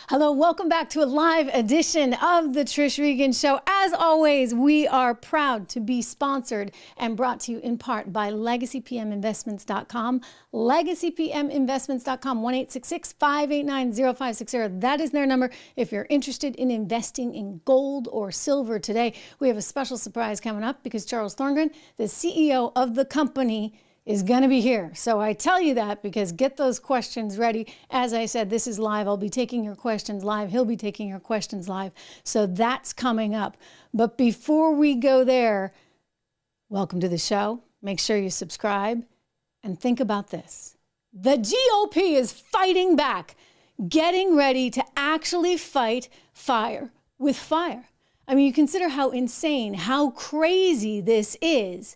Hello, welcome back to a live edition of the Trish Regan Show. As always, we are proud to be sponsored and brought to you in part by LegacyPMInvestments.com. LegacyPMInvestments.com, 1-866-589-0560. That is their number if you're interested in investing in gold or silver today. We have a special surprise coming up because Charles Thorngren, the CEO of the company, is going to be here. So I tell you that because get those questions ready. As I said, this is live. I'll be taking your questions live. He'll be taking your questions live. So that's coming up. But before we go there, welcome to the show. Make sure you subscribe and think about this. The GOP is fighting back, getting ready to actually fight fire with fire. I mean, you consider how insane, how crazy this is.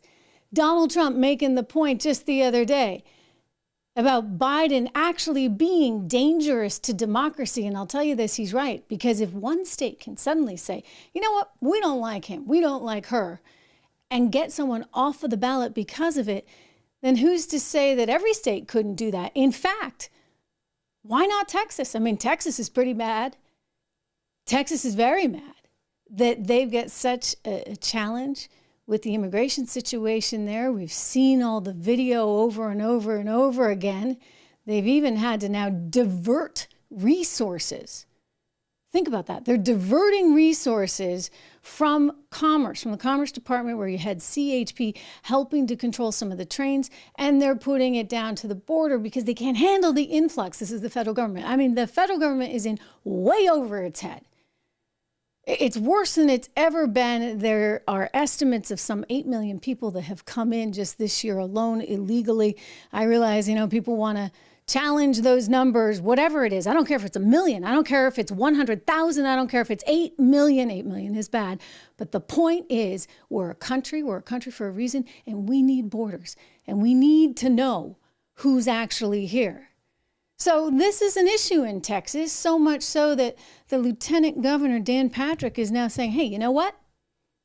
Donald Trump making the point just the other day about Biden actually being dangerous to democracy. And I'll tell you this, he's right. Because if one state can suddenly say, you know what, we don't like him, we don't like her, and get someone off of the ballot because of it, then who's to say that every state couldn't do that? In fact, why not Texas? I mean, Texas is pretty mad. Texas is very mad that they've got such a challenge with the immigration situation there. We've seen all the video over and over and over again. They've even had to now divert resources. Think about that. They're diverting resources from commerce, from the Commerce Department, where you had CHP helping to control some of the trains, and they're putting it down to the border because they can't handle the influx. This is the federal government. I mean, the federal government is in way over its head. It's worse than it's ever been. There are estimates of some 8 million people that have come in just this year alone illegally. I realize, people want to challenge those numbers, whatever it is. I don't care if it's 1 million. I don't care if it's 100,000. I don't care if it's 8 million. 8 million is bad. But the point is, we're a country for a reason, and we need borders. And we need to know who's actually here. So this is an issue in Texas, so much so that the Lieutenant Governor, Dan Patrick, is now saying, hey, you know what?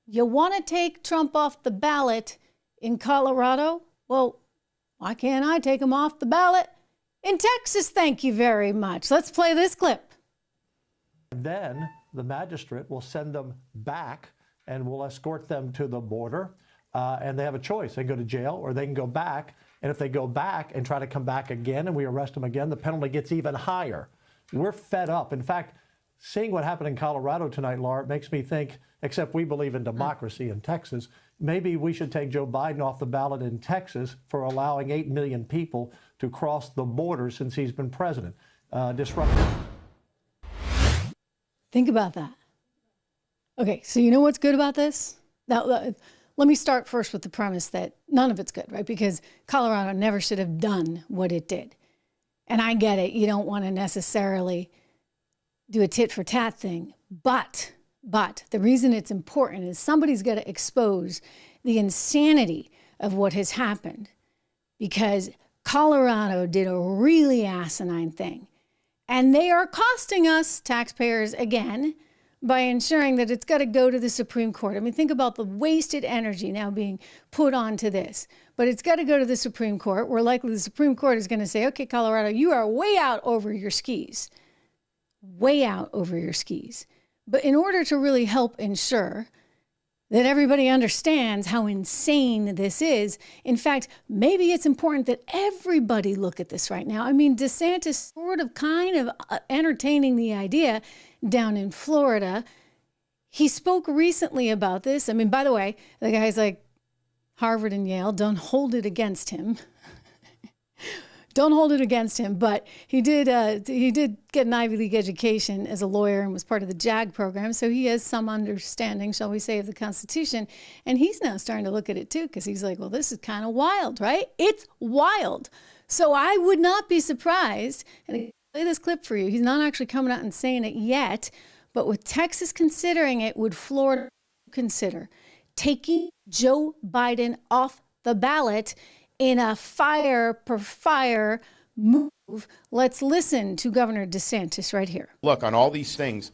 You want to take Trump off the ballot in Colorado? Well, why can't I take him off the ballot in Texas? Thank you very much. Let's play this clip. Then the magistrate will send them back and will escort them to the border. And they have a choice. They can go to jail or they can go back. And if they go back and try to come back again and we arrest them again, the penalty gets even higher. We're fed up. In fact, seeing what happened in Colorado tonight, Laura, makes me think, except we believe in democracy in Texas, maybe we should take Joe Biden off the ballot in Texas for allowing 8 million people to cross the border since he's been president. Disruptive. Think about that. Okay, so you know what's good about this? Now, let me start first with the premise that none of it's good, right? Because Colorado never should have done what it did. And I get it. You don't want to necessarily do a tit for tat thing. But the reason it's important is somebody's got to expose the insanity of what has happened. Because Colorado did a really asinine thing. And they are costing us, taxpayers, again, by ensuring that it's got to go to the Supreme Court. I mean, think about the wasted energy now being put onto this. But it's got to go to the Supreme Court, where likely the Supreme Court is going to say, okay, Colorado, you are way out over your skis. Way out over your skis. But in order to really help ensure that everybody understands how insane this is, in fact, maybe it's important that everybody look at this right now. I mean, DeSantis sort of kind of entertaining the idea down in Florida. He spoke recently about this. I mean, by the way, the guy's like, Harvard and Yale, don't hold it against him. Don't hold it against him. But he did get an Ivy League education as a lawyer and was part of the JAG program. So he has some understanding, shall we say, of the Constitution. And he's now starting to look at it too, because he's like, well, this is kind of wild, right? It's wild. So I would not be surprised, and I play this clip for you. He's not actually coming out and saying it yet, but with Texas considering it, would Florida consider taking Joe Biden off the ballot in a fire per fire move? Let's listen to Governor DeSantis right here. Look, on all these things,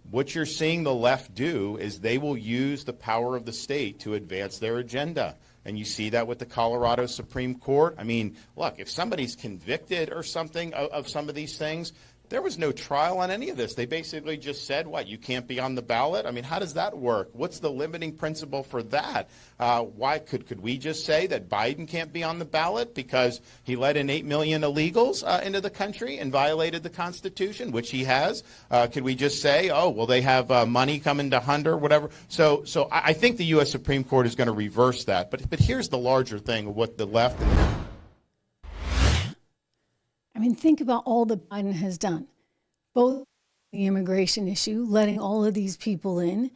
what you're seeing the left do is they will use the power of the state to advance their agenda. And you see that with the Colorado Supreme Court. I mean, look, if somebody's convicted or something of some of these things, There was no trial on any of this. They basically just said, what, you can't be on the ballot? I mean, how does that work? What's the limiting principle for that? Why could we just say that Biden can't be on the ballot because he let in 8 million illegals into the country and violated the Constitution, which he has? Could we just say, oh, well, they have money coming to Hunter, whatever? So I think the U.S. Supreme Court is going to reverse that. But here's the larger thing of what the left and I mean, think about all that Biden has done, both the immigration issue, letting all of these people in,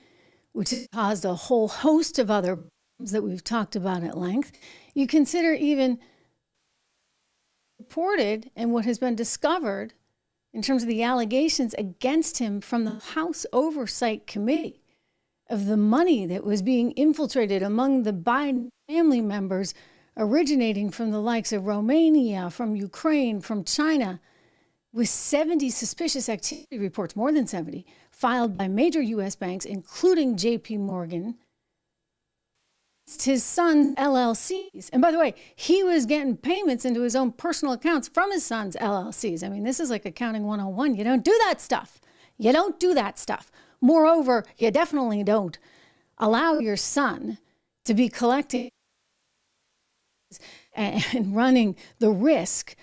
which has caused a whole host of other problems that we've talked about at length. You consider even reported and what has been discovered in terms of the allegations against him from the House Oversight Committee of the money that was being infiltrated among the Biden family members originating from the likes of Romania, from Ukraine, from China, with 70 suspicious activity reports, more than 70, filed by major U.S. banks, including J.P. Morgan, his son's LLCs. And by the way, he was getting payments into his own personal accounts from his son's LLCs. I mean, this is like accounting 101. You don't do that stuff. You don't do that stuff. Moreover, you definitely don't allow your son to be collecting and running the risk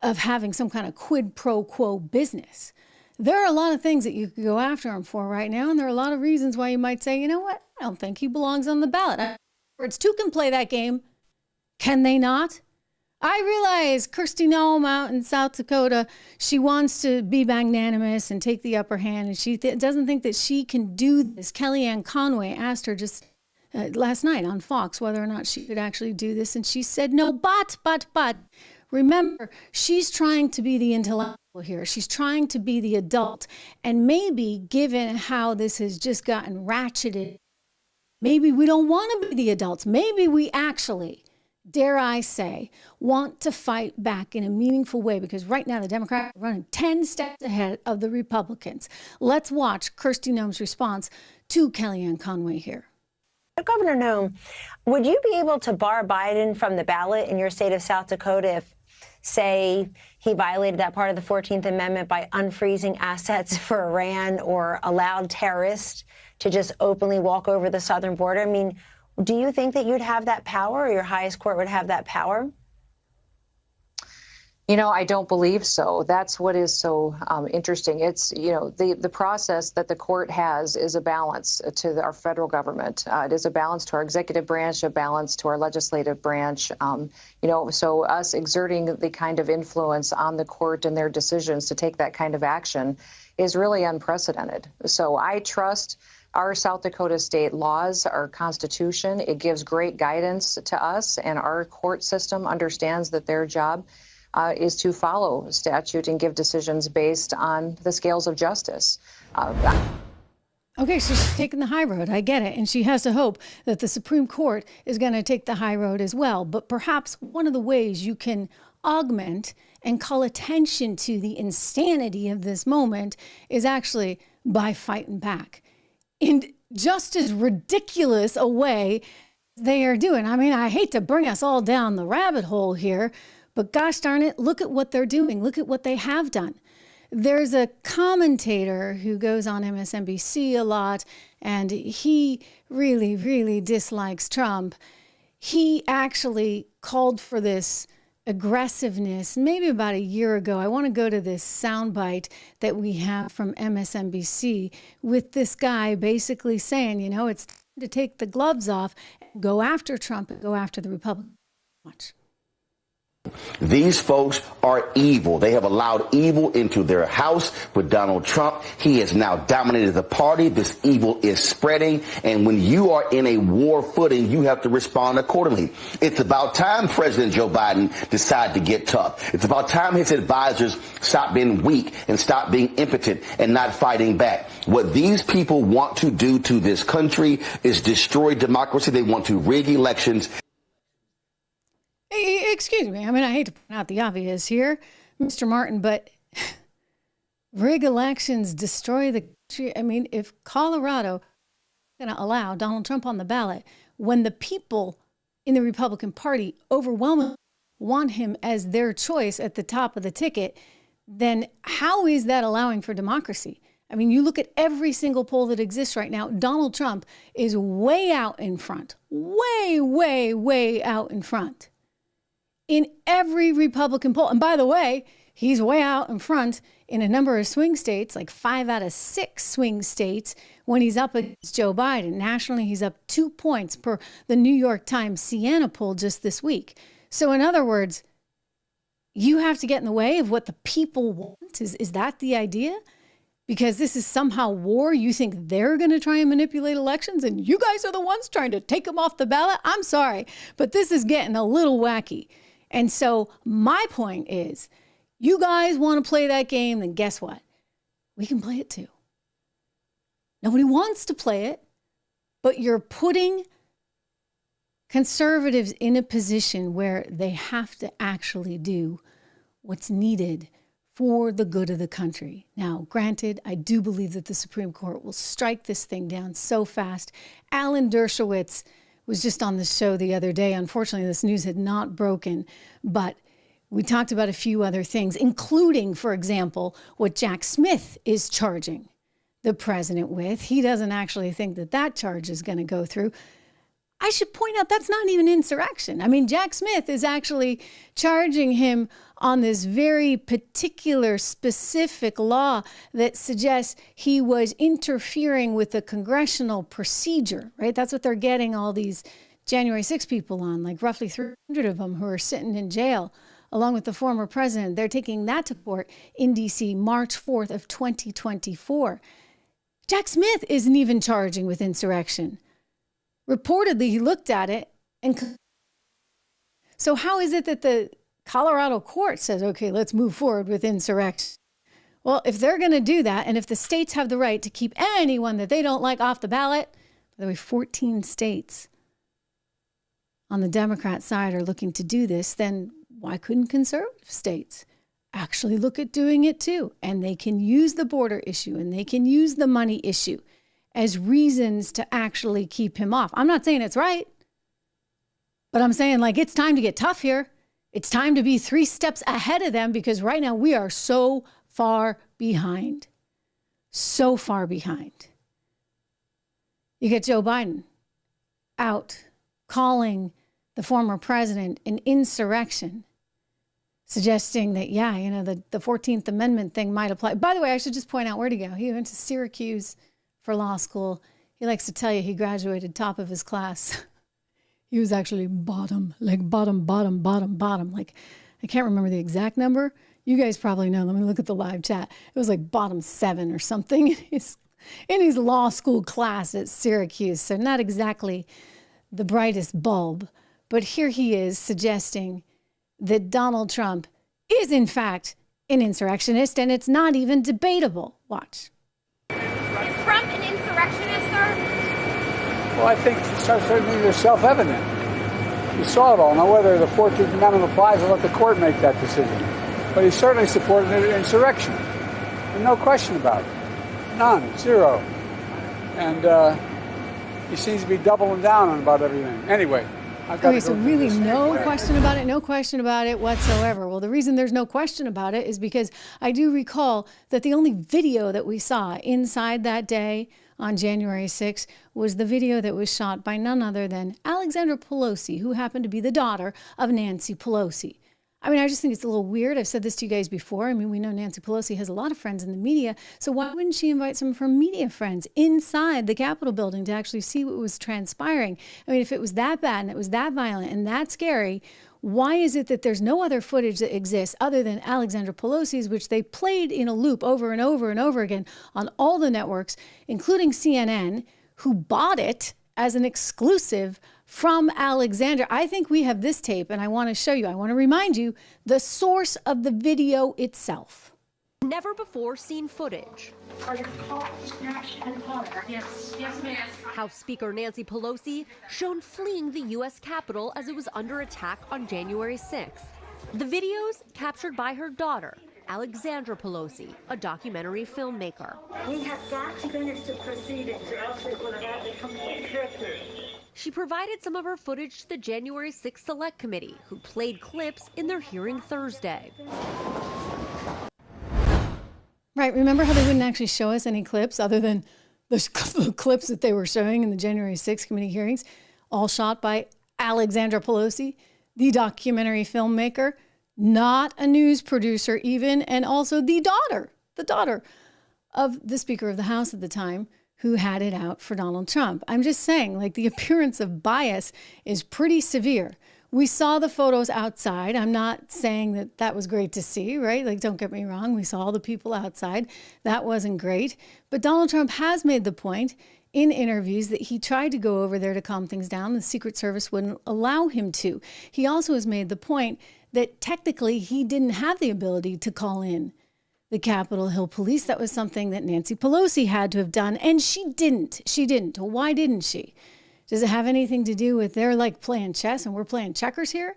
of having some kind of quid pro quo business. There are a lot of things that you could go after him for right now, and there are a lot of reasons why you might say, you know what, I don't think he belongs on the ballot. Words two can play that game. Can they not? I realize Kristi Noem out in South Dakota, she wants to be magnanimous and take the upper hand, and she doesn't think that she can do this. Kellyanne Conway asked her just last night on Fox whether or not she could actually do this, and she said no, but remember, she's trying to be the intellectual here. She's trying to be the adult, and maybe given how this has just gotten ratcheted, maybe we don't want to be the adults. Maybe we actually, dare I say, want to fight back in a meaningful way, because right now the Democrats are running 10 steps ahead of the Republicans. Let's watch Kristi Noem's response to Kellyanne Conway here. Governor Noem, would you be able to bar Biden from the ballot in your state of South Dakota if, say, he violated that part of the 14th Amendment by unfreezing assets for Iran or allowed terrorists to just openly walk over the southern border? I mean, do you think that you'd have that power, or your highest court would have that power? You know, I don't believe so. That's what is so interesting. It's, you know, the process that the court has is a balance to our federal government. It is a balance to our executive branch, a balance to our legislative branch. You know, so us exerting the kind of influence on the court and their decisions to take that kind of action is really unprecedented. So I trust our South Dakota state laws, our Constitution. It gives great guidance to us, and our court system understands that their job is to follow statute and give decisions based on the scales of justice. Okay, so she's taking the high road. I get it. And she has to hope that the Supreme Court is going to take the high road as well. But perhaps one of the ways you can augment and call attention to the insanity of this moment is actually by fighting back in just as ridiculous a way they are doing. I mean, I hate to bring us all down the rabbit hole here, but gosh darn it, look at what they're doing. Look at what they have done. There's a commentator who goes on MSNBC a lot, and he really, really dislikes Trump. He actually called for this aggressiveness maybe about a year ago. I want to go to this soundbite that we have from MSNBC with this guy basically saying, you know, it's time to take the gloves off, and go after Trump and go after the Republicans. Watch. These folks are evil. They have allowed evil into their house with Donald Trump. He has now dominated the party. This evil is spreading. And when you are in a war footing, you have to respond accordingly. It's about time President Joe Biden decided to get tough. It's about time his advisors stop being weak and stop being impotent and not fighting back. What these people want to do to this country is destroy democracy. They want to rig elections. Excuse me. I mean, I hate to point out the obvious here, Mr. Martin, but rig elections, destroy the country. I mean, if Colorado is going to allow Donald Trump on the ballot when the people in the Republican Party overwhelmingly want him as their choice at the top of the ticket, then how is that allowing for democracy? I mean, you look at every single poll that exists right now, Donald Trump is way out in front, way, way, way out in front in every Republican poll. And by the way, he's way out in front in a number of swing states, like 5 out of 6 swing states, when he's up against Joe Biden. Nationally, he's up 2 points per the New York Times Siena poll just this week. So in other words, you have to get in the way of what the people want. Is that the idea? Because this is somehow war. You think they're going to try and manipulate elections and you guys are the ones trying to take them off the ballot? I'm sorry, but this is getting a little wacky. And so my point is, you guys want to play that game, then guess what? We can play it too. Nobody wants to play it, but you're putting conservatives in a position where they have to actually do what's needed for the good of the country. Now, granted, I do believe that the Supreme Court will strike this thing down so fast. Alan Dershowitz was just on the show the other day. Unfortunately, this news had not broken, but we talked about a few other things, including, for example, what Jack Smith is charging the president with. He doesn't actually think that that charge is going to go through. I should point out that's not even insurrection. I mean, Jack Smith is actually charging him on this very particular, specific law that suggests he was interfering with the congressional procedure, right? That's what they're getting all these January 6 people on, like roughly 300 of them who are sitting in jail, along with the former president. They're taking that to court in D.C. March 4th of 2024. Jack Smith isn't even charging with insurrection. Reportedly, he looked at it and... So how is it that the Colorado court says, okay, let's move forward with insurrection? Well, if they're going to do that, and if the states have the right to keep anyone that they don't like off the ballot, by the way, 14 states on the Democrat side are looking to do this, then why couldn't conservative states actually look at doing it too? And they can use the border issue and they can use the money issue as reasons to actually keep him off. I'm not saying it's right, but I'm saying, like, it's time to get tough here. It's time to be 3 steps ahead of them, because right now we are so far behind. So far behind. You get Joe Biden out calling the former president an insurrection, suggesting that, yeah, you know, the 14th Amendment thing might apply. By the way, I should just point out, where'd he go? He went to Syracuse for law school. He likes to tell you he graduated top of his class. He was actually bottom. Like I can't remember the exact number. You guys probably know. Let me look at the live chat. It was like bottom 7 or something in his law school class at Syracuse. So not exactly the brightest bulb. But here he is suggesting that Donald Trump is in fact an insurrectionist, and it's not even debatable. Watch. Is Trump an insurrectionist, sir? Well, I think certain things are self-evident. You saw it all. Now, whether the 14th Amendment applies, I'll let the court make that decision. But he certainly supported an insurrection. And no question about it. None. Zero. And he seems to be doubling down on about everything. Anyway. Okay, so really no question about it whatsoever. Well, the reason there's no question about it is because I do recall that the only video that we saw inside that day on January 6th was the video that was shot by none other than Alexandra Pelosi, who happened to be the daughter of Nancy Pelosi. I mean, I just think it's a little weird. I've said this to you guys before. I mean, we know Nancy Pelosi has a lot of friends in the media. So why wouldn't she invite some of her media friends inside the Capitol building to actually see what was transpiring? I mean, if it was that bad and it was that violent and that scary, why is it that there's no other footage that exists other than Alexandra Pelosi's, which they played in a loop over and over and over again on all the networks, including CNN, who bought it as an exclusive from Alexandra? I think we have this tape, and I want to show you. I want to remind you the source of the video itself. Never before seen footage. Yes, ma'am. House Speaker Nancy Pelosi shown fleeing the U.S. Capitol as it was under attack on January 6th. The videos captured by her daughter, Alexandra Pelosi, a documentary filmmaker. We have got to finish the proceedings or else we're going to have a complete victory. She provided some of her footage to the January 6th Select Committee, who played clips in their hearing Thursday. Right. Remember how they wouldn't actually show us any clips other than the clips that they were showing in the January 6th committee hearings, all shot by Alexandra Pelosi, the documentary filmmaker, not a news producer even, and also the daughter of the Speaker of the House at the time, who had it out for Donald Trump. I'm just saying, like, the appearance of bias is pretty severe. We saw the photos outside. I'm not saying that that was great to see, right? Like, don't get me wrong. We saw all the people outside. That wasn't great. But Donald Trump has made the point in interviews that he tried to go over there to calm things down. The Secret Service wouldn't allow him to. He also has made the point that technically he didn't have the ability to call in the Capitol Hill Police. That was something that Nancy Pelosi had to have done, and she didn't. She didn't. Why didn't she? Does it have anything to do with they're like playing chess and we're playing checkers here?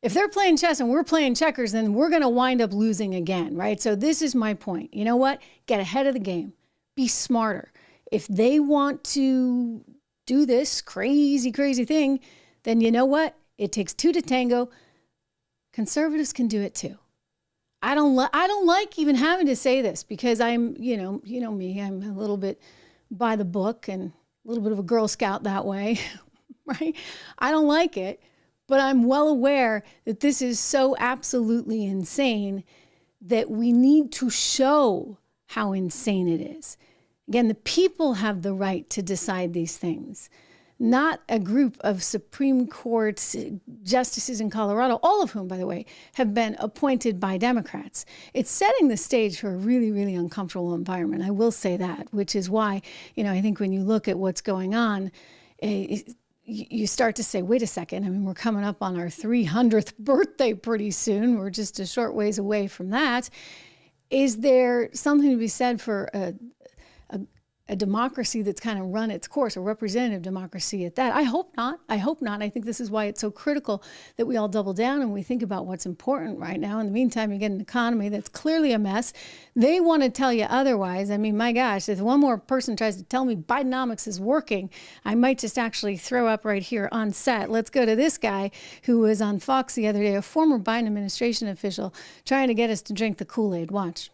If they're playing chess and we're playing checkers, then we're going to wind up losing again, right? So this is my point. You know what? Get ahead of the game. Be smarter. If they want to do this crazy, crazy thing, then you know what? It takes two to tango. Conservatives can do it too. I don't like even having to say this because I'm, you know me, I'm a little bit by the book and a little bit of a Girl Scout that way, right? I don't like it, but I'm well aware that this is so absolutely insane that we need to show how insane it is. Again, the people have the right to decide these things, not a group of Supreme Court justices in Colorado, all of whom, by the way, have been appointed by Democrats. It's setting the stage for a really, really uncomfortable environment. I will say that, which is why, I think when you look at what's going on, you start to say, wait a second. I mean, we're coming up on our 300th birthday pretty soon. We're just a short ways away from that. Is there something to be said for a democracy that's kind of run its course, a representative democracy at that? I hope not. I think this is why it's so critical that we all double down and we think about what's important right now. In the meantime, you get an economy that's clearly a mess. They want to tell you otherwise. I mean, my gosh, if one more person tries to tell me Bidenomics is working, I might just actually throw up right here on set. Let's go to this guy who was on Fox the other day, a former Biden administration official, trying to get us to drink the Kool-Aid. Watch.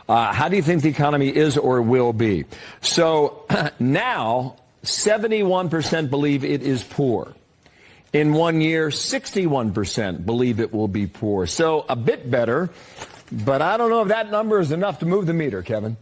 How do you think the economy is or will be? So now 71% believe it is poor. In 1 year, 61% believe it will be poor. So a bit better, but I don't know if that number is enough to move the meter, Kevin.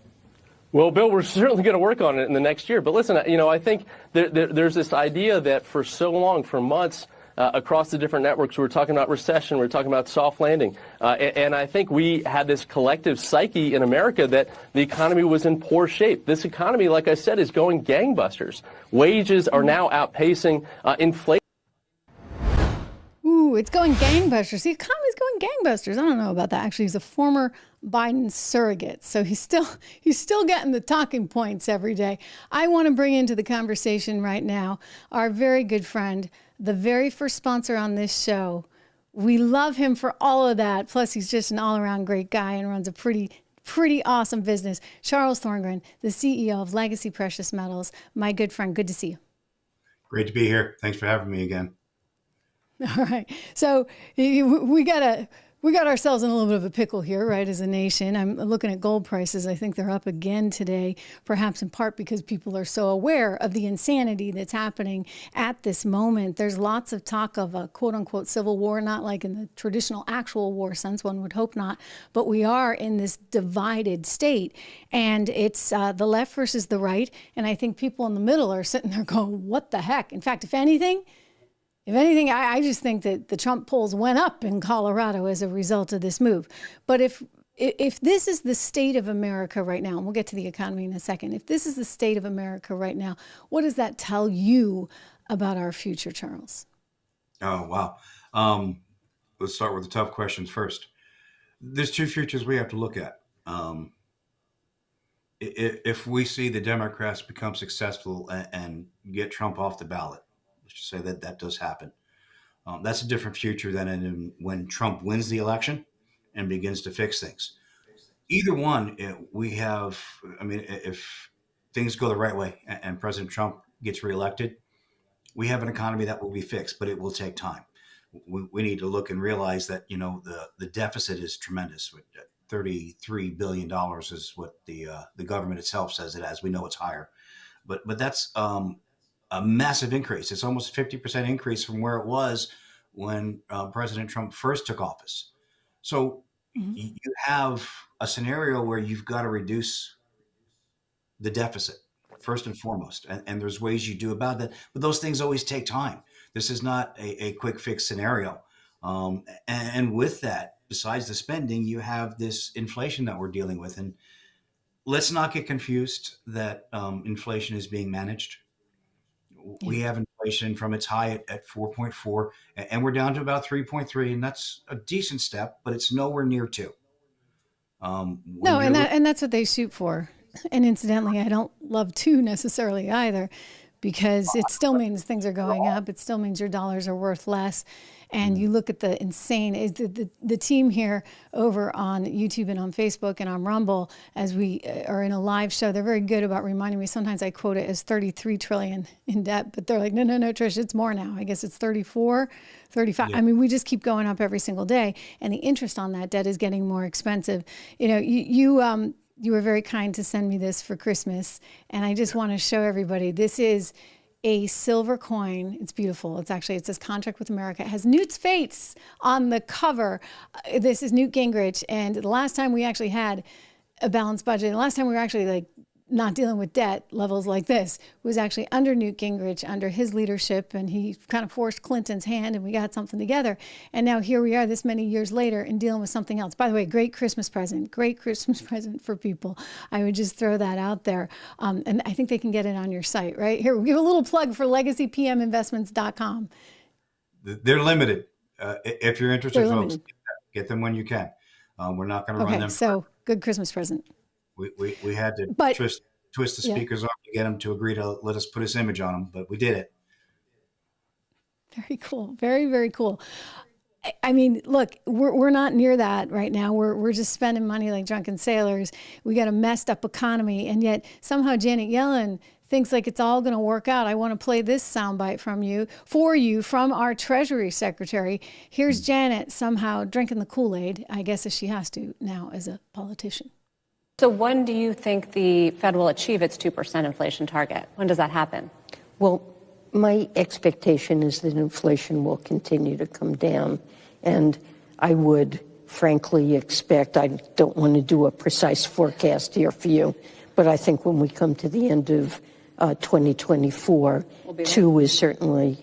Well, Bill, we're certainly going to work on it in the next year. But listen, I think there's this idea that for so long, for months, across the different networks, we were talking about recession, we were talking about soft landing. And I think we had this collective psyche in America that the economy was in poor shape. This economy, like I said, is going gangbusters. Wages are now outpacing inflation. Ooh, it's going gangbusters. The economy's going gangbusters. I don't know about that. Actually, he's a former Biden surrogate, so he's still getting the talking points every day. I want to bring into the conversation right now our very good friend, the very first sponsor on this show. We love him for all of that. Plus, he's just an all-around great guy and runs a pretty awesome business. Charles Thorngren, the CEO of Legacy Precious Metals. My good friend, good to see you. Great to be here. Thanks for having me again. All right. So we got ourselves in a little bit of a pickle here, right, as a nation. I'm looking at gold prices. I think they're up again today, perhaps in part because people are so aware of the insanity that's happening at this moment. There's lots of talk of a quote-unquote civil war, not like in the traditional actual war sense, one would hope not, but we are in this divided state, and it's the left versus the right, and I think people in the middle are sitting there going, what the heck? In fact, if anything, I just think that the Trump polls went up in Colorado as a result of this move. But if this is the state of America right now, and we'll get to the economy in a second, if this is the state of America right now, what does that tell you about our future, Charles? Oh, wow. Let's start with the tough questions first. There's two futures we have to look at. If we see the Democrats become successful and get Trump off the ballot, let's just say that does happen. That's a different future than when Trump wins the election and begins to fix things. Either one, if things go the right way and President Trump gets reelected, we have an economy that will be fixed, but it will take time. We need to look and realize that, the deficit is tremendous. $33 billion is what the government itself says it as. We know it's higher, but that's a massive increase. It's almost a 50% increase from where it was when President Trump first took office. So you have a scenario where you've got to reduce the deficit first and foremost. And there's ways you do about that, but those things always take time. This is not a quick fix scenario. And with that, besides the spending, you have this inflation that we're dealing with. And let's not get confused that inflation is being managed. We have inflation from its high at 4.4, and we're down to about 3.3, and that's a decent step, but it's nowhere near 2. No, and that's what they shoot for. And incidentally, I don't love 2 necessarily either, because it still means things are going up. It still means your dollars are worth less. And you look at the insane, the team here over on YouTube and on Facebook and on Rumble, as we are in a live show, they're very good about reminding me. Sometimes I quote it as 33 trillion in debt, but they're like, no, Trish, it's more now. I guess it's 34, 35. Yeah. I mean, we just keep going up every single day. And the interest on that debt is getting more expensive. You know, you were very kind to send me this for Christmas. And I just want to show everybody, this is a silver coin. It's beautiful. It says Contract with America. It has Newt's face on the cover. This is Newt Gingrich. And the last time we actually had a balanced budget, the last time we were actually not dealing with debt levels like this, was actually under Newt Gingrich, under his leadership, and he kind of forced Clinton's hand, and we got something together. And now here we are this many years later and dealing with something else. By the way, great Christmas present for people. I would just throw that out there. And I think they can get it on your site, right? Here, we'll give a little plug for legacypminvestments.com. They're limited. If you're interested, folks, get them when you can. We're not going to run them. Okay, so good Christmas present. We had to twist the speakers off to get them to agree to let us put his image on them, but we did it. Very cool. Very, very cool. I mean, look, we're not near that right now. We're just spending money like drunken sailors. We got a messed up economy, and yet somehow Janet Yellen thinks like it's all going to work out. I want to play this soundbite for you from our Treasury Secretary. Here's Janet somehow drinking the Kool-Aid, I guess, as she has to now as a politician. So when do you think the Fed will achieve its 2% inflation target? When does that happen? Well, my expectation is that inflation will continue to come down. And I would frankly expect, I don't want to do a precise forecast here for you, but I think when we come to the end of 2024, 2 is certainly,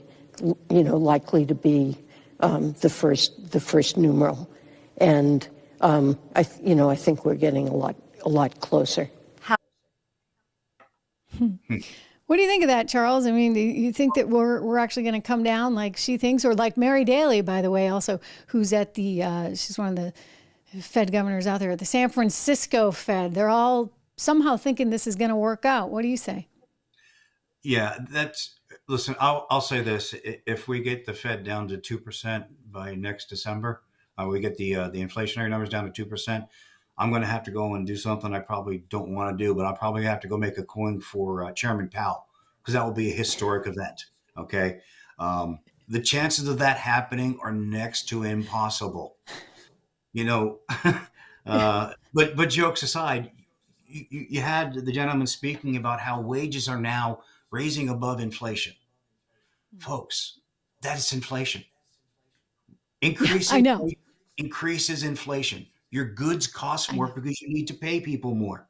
likely to be the first numeral. And I think we're getting a lot closer. What do you think of that, Charles? I mean, do you think that we're actually going to come down like she thinks, or like Mary Daly, by the way, also, who's at she's one of the Fed governors out there at the San Francisco Fed. They're all somehow thinking this is going to work out. What do you say? Yeah, listen, I'll say this. If we get the Fed down to 2% by next December, we get the inflationary numbers down to 2%, I'm going to have to go and do something I probably don't want to do, but I'll probably have to go make a coin for Chairman Powell, because that will be a historic event. Okay. The chances of that happening are next to impossible, but jokes aside, you had the gentleman speaking about how wages are now raising above inflation. Folks, that is inflation. I know. Increases inflation. Your goods cost more because you need to pay people more.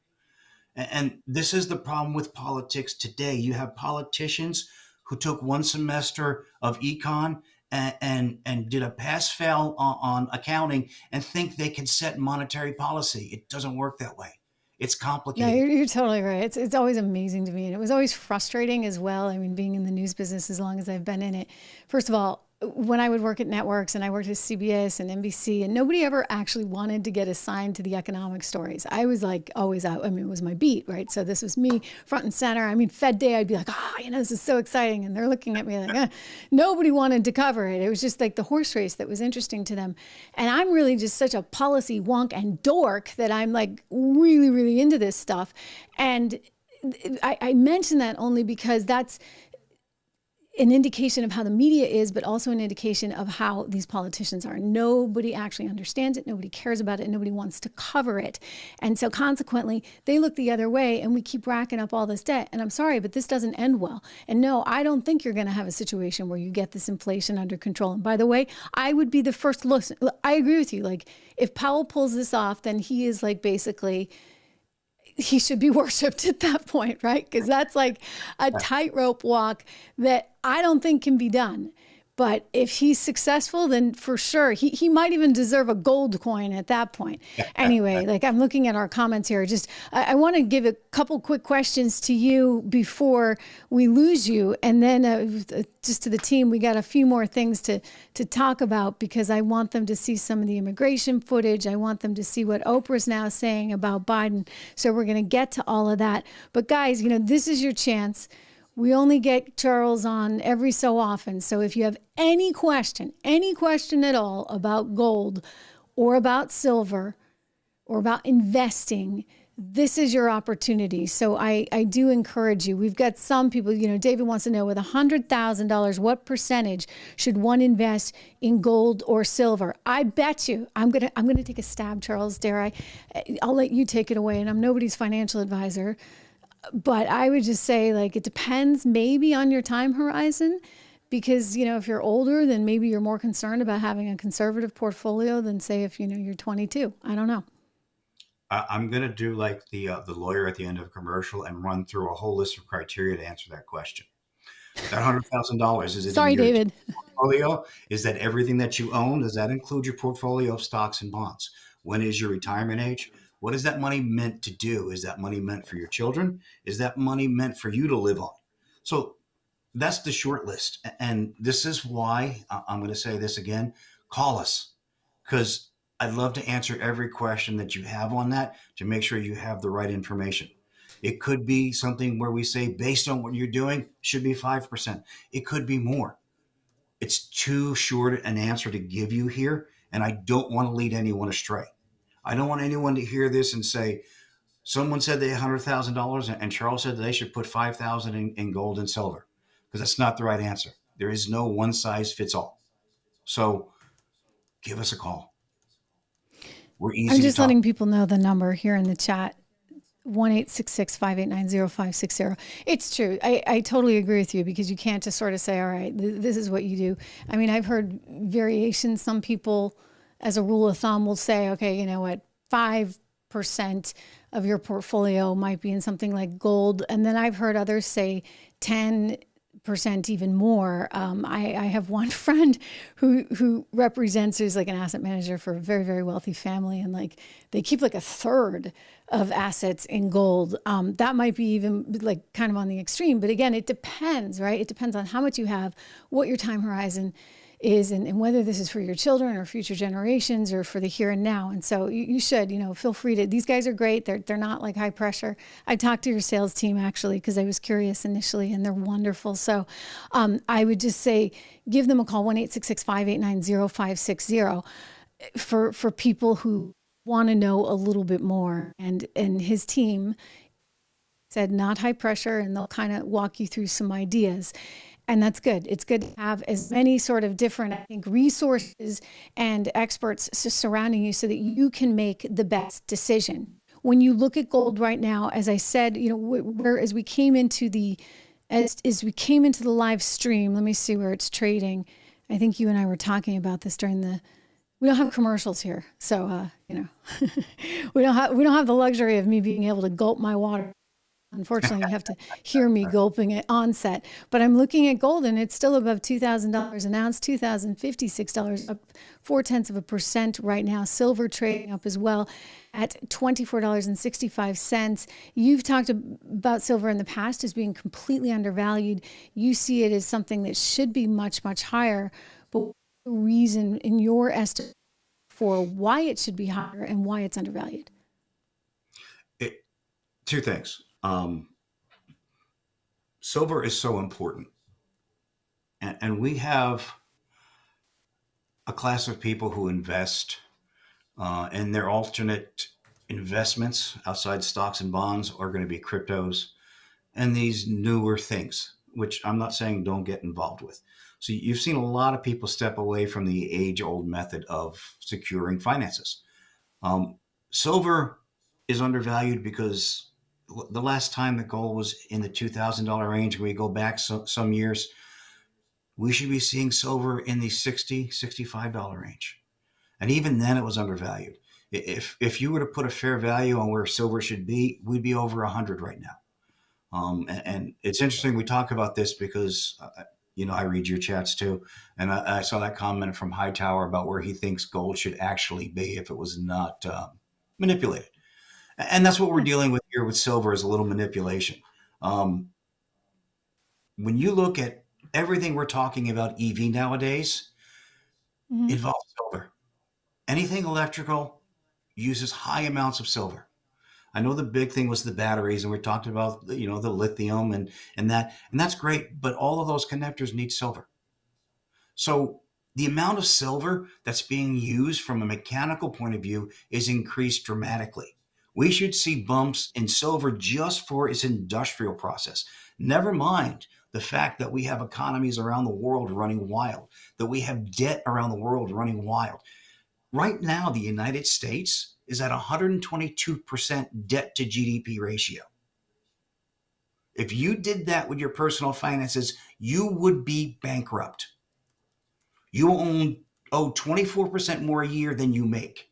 And this is the problem with politics today. You have politicians who took one semester of econ and did a pass-fail on accounting and think they can set monetary policy. It doesn't work that way. It's complicated. No, you're totally right. It's always amazing to me. And it was always frustrating as well. I mean, being in the news business as long as I've been in it. First of all, when I would work at networks, and I worked at CBS and NBC, and nobody ever actually wanted to get assigned to the economic stories. I was like always out. I mean, it was my beat, right? So this was me front and center. I mean, Fed Day, I'd be like, this is so exciting. And they're looking at me like, nobody wanted to cover it. It was just like the horse race that was interesting to them. And I'm really just such a policy wonk and dork that I'm like really, really into this stuff. And I mention that only because an indication of how the media is, but also an indication of how these politicians are. Nobody actually understands it. Nobody cares about it. Nobody wants to cover it. And so consequently, they look the other way and we keep racking up all this debt. And I'm sorry, but this doesn't end well. And no, I don't think you're going to have a situation where you get this inflation under control. And by the way, I would be the first to listen. I agree with you. Like, if Powell pulls this off, then he is like basically, he should be worshiped at that point, right? Because that's like a tightrope walk that I don't think can be done. But if he's successful, then for sure, he might even deserve a gold coin at that point. Anyway, like, I'm looking at our comments here. Just, I want to give a couple quick questions to you before we lose you. And then just to the team, we got a few more things to talk about, because I want them to see some of the immigration footage. I want them to see what Oprah's now saying about Biden. So we're going to get to all of that. But guys, this is your chance. We only get Charles on every so often. So if you have any question at all about gold or about silver or about investing, this is your opportunity. So I do encourage you. We've got some people, David wants to know, with $100,000, what percentage should one invest in gold or silver? I bet you, I'm gonna take a stab, Charles, dare I? I'll let you take it away, and I'm nobody's financial advisor. But I would just say, like, it depends maybe on your time horizon, because, if you're older, then maybe you're more concerned about having a conservative portfolio than, say, if, you're 22. I don't know. I'm going to do like the lawyer at the end of a commercial and run through a whole list of criteria to answer that question. That $100,000, is it Sorry, in your David. portfolio? Is that everything that you own? Does that include your portfolio of stocks and bonds? When is your retirement age? What is that money meant to do? Is that money meant for your children? Is that money meant for you to live on? So that's the short list. And this is why I'm going to say this again. Call us, because I'd love to answer every question that you have on that to make sure you have the right information. It could be something where we say, based on what you're doing, should be 5%. It could be more. It's too short an answer to give you here, and I don't want to lead anyone astray. I don't want anyone to hear this and say, someone said they had $100,000 and Charles said that they should put $5,000 in gold and silver, because that's not the right answer. There is no one size fits all. So give us a call. We're easy I'm just to talk. letting people know the number here in the chat, 1-866-589-0560. It's true. I totally agree with you, because you can't just sort of say, all right, this is what you do. I mean, I've heard variations. Some people, as a rule of thumb, will say, okay, you know what, 5% of your portfolio might be in something like gold. And then I've heard others say 10%, even more. I have one friend who represents, who's like an asset manager for a very, very wealthy family. And like, they keep like a third of assets in gold. That might be even like kind of on the extreme. But again, it depends, right? It depends on how much you have, what your time horizon is, and whether this is for your children or future generations or for the here and now. And so you should, feel free to, these guys are great. They're not like high pressure. I talked to your sales team actually, because I was curious initially, and they're wonderful. So I would just say, give them a call, 1-866-589-0560 for people who want to know a little bit more. And his team said not high pressure, and they'll kind of walk you through some ideas. And that's good. It's good to have as many sort of different, I think, resources and experts surrounding you so that you can make the best decision. When you look at gold right now, as I said, as we came into the live stream, let me see where it's trading. I think you and I were talking about this we don't have commercials here. So, we don't have the luxury of me being able to gulp my water. Unfortunately, you have to hear me gulping it on set. But I'm looking at gold, and it's still above $2,000 an ounce, $2,056, up 0.4% right now. Silver trading up as well at $24.65. You've talked about silver in the past as being completely undervalued. You see it as something that should be much, much higher. But what's the reason, in your estimate, for why it should be higher and why it's undervalued? Two things. Silver is so important. And we have a class of people who invest in their alternate investments outside stocks and bonds are going to be cryptos and these newer things. which I'm not saying don't get involved with. So you've seen a lot of people step away from the age-old method of securing finances. Silver is undervalued because the last time that gold was in the $2,000 range, we go back some years, we should be seeing silver in the $60, $65 range. And even then it was undervalued. If you were to put a fair value on where silver should be, we'd be over 100 right now. And it's interesting we talk about this because, I read your chats too. And I saw that comment from Hightower about where he thinks gold should actually be if it was not manipulated. And that's what we're dealing with here with silver, is a little manipulation. When you look at everything we're talking about EV nowadays, involves silver. Anything electrical uses high amounts of silver. I know the big thing was the batteries, and we talked about, the lithium and that's great, but all of those connectors need silver. So the amount of silver that's being used from a mechanical point of view is increased dramatically. We should see bumps in silver just for its industrial process. Never mind the fact that we have economies around the world running wild, that we have debt around the world running wild. Right now, the United States is at 122% debt to GDP ratio. If you did that with your personal finances, you would be bankrupt. You owe 24% more a year than you make.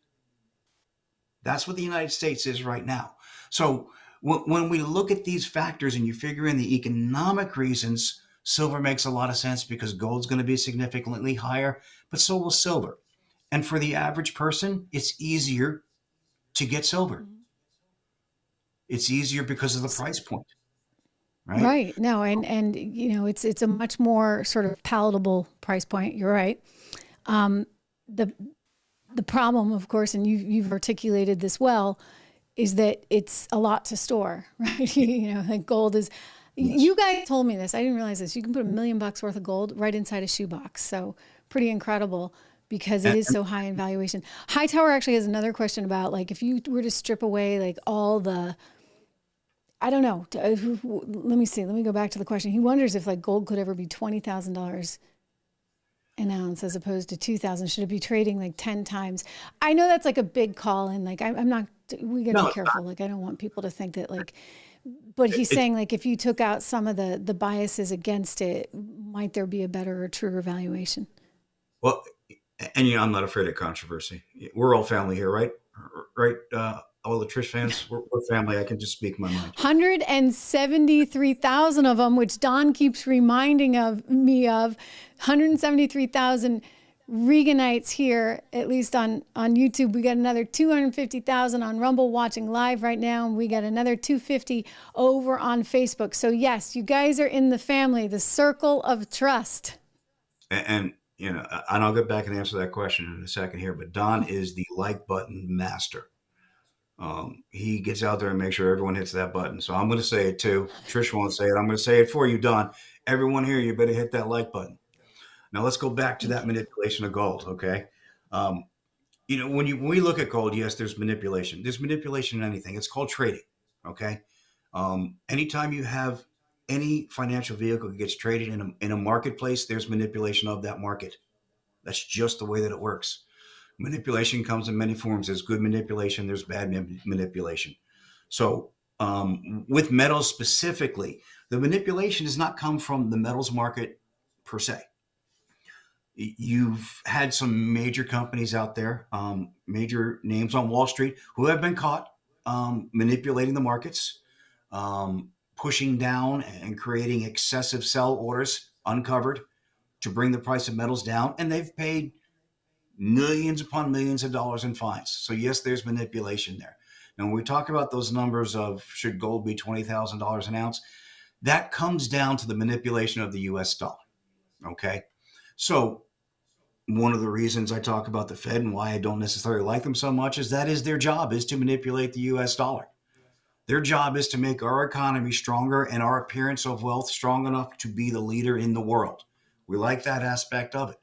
That's what the United States is right now. So when we look at these factors and you figure in the economic reasons, silver makes a lot of sense because gold's going to be significantly higher, but so will silver. And for the average person, it's easier to get silver. It's easier because of the price point. Right. No, and it's a much more sort of palatable price point. You're right. The problem, of course, and you've articulated this well, is that it's a lot to store, right? Like gold is. Yes. You guys told me this. I didn't realize this. You can put $1 million worth of gold right inside a shoebox. So pretty incredible because it is so high in valuation. Hightower actually has another question about, like, if you were to strip away like all the. I don't know. Let me see. Let me go back to the question. He wonders if like gold could ever be $20,000 an ounce as opposed to 2,000. Should it be trading like 10 times? I know that's like a big call, and like I'm not. We got to be careful. Like I don't want people to think that like. But he's saying like if you took out some of the biases against it, might there be a better or truer valuation? Well, and I'm not afraid of controversy. We're all family here, right? Right. All the Trish fans, we're family. I can just speak my mind. 173,000 of them, which Don keeps reminding me of. 173,000 Reganites here, at least on YouTube. We got another 250,000 on Rumble watching live right now, and we got another 250 over on Facebook. So yes, you guys are in the family, the circle of trust. And I'll get back and answer that question in a second here. But Don is the like button master. He gets out there and makes sure everyone hits that button. So I'm going to say it too. Trish won't say it. I'm going to say it for you, Don. Everyone here, you better hit that like button. Now let's go back to that manipulation of gold. Okay. When we look at gold, yes, there's manipulation. There's manipulation in anything. It's called trading. Okay. Anytime you have any financial vehicle that gets traded in a marketplace, there's manipulation of that market. That's just the way that it works. Manipulation comes in many forms. There's good manipulation. There's bad manipulation. So with metals specifically, the manipulation does not come from the metals market per se. You've had some major companies out there, major names on Wall Street who have been caught manipulating the markets, pushing down and creating excessive sell orders uncovered to bring the price of metals down. And they've paid millions upon millions of dollars in fines. So yes, there's manipulation there. Now, when we talk about those numbers of should gold be $20,000 an ounce, that comes down to the manipulation of the US dollar. Okay. So one of the reasons I talk about the Fed and why I don't necessarily like them so much is that is their job, is to manipulate the US dollar. Their job is to make our economy stronger and our appearance of wealth strong enough to be the leader in the world. We like that aspect of it.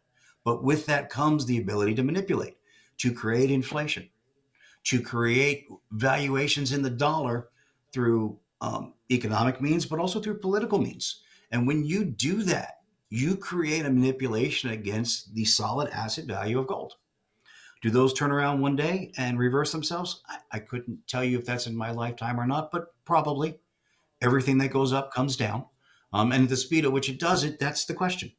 But with that comes the ability to manipulate, to create inflation, to create valuations in the dollar through economic means, but also through political means. And when you do that, you create a manipulation against the solid asset value of gold. Do those turn around one day and reverse themselves? I couldn't tell you if that's in my lifetime or not, but probably. Everything that goes up comes down. And the speed at which it does it, that's the question.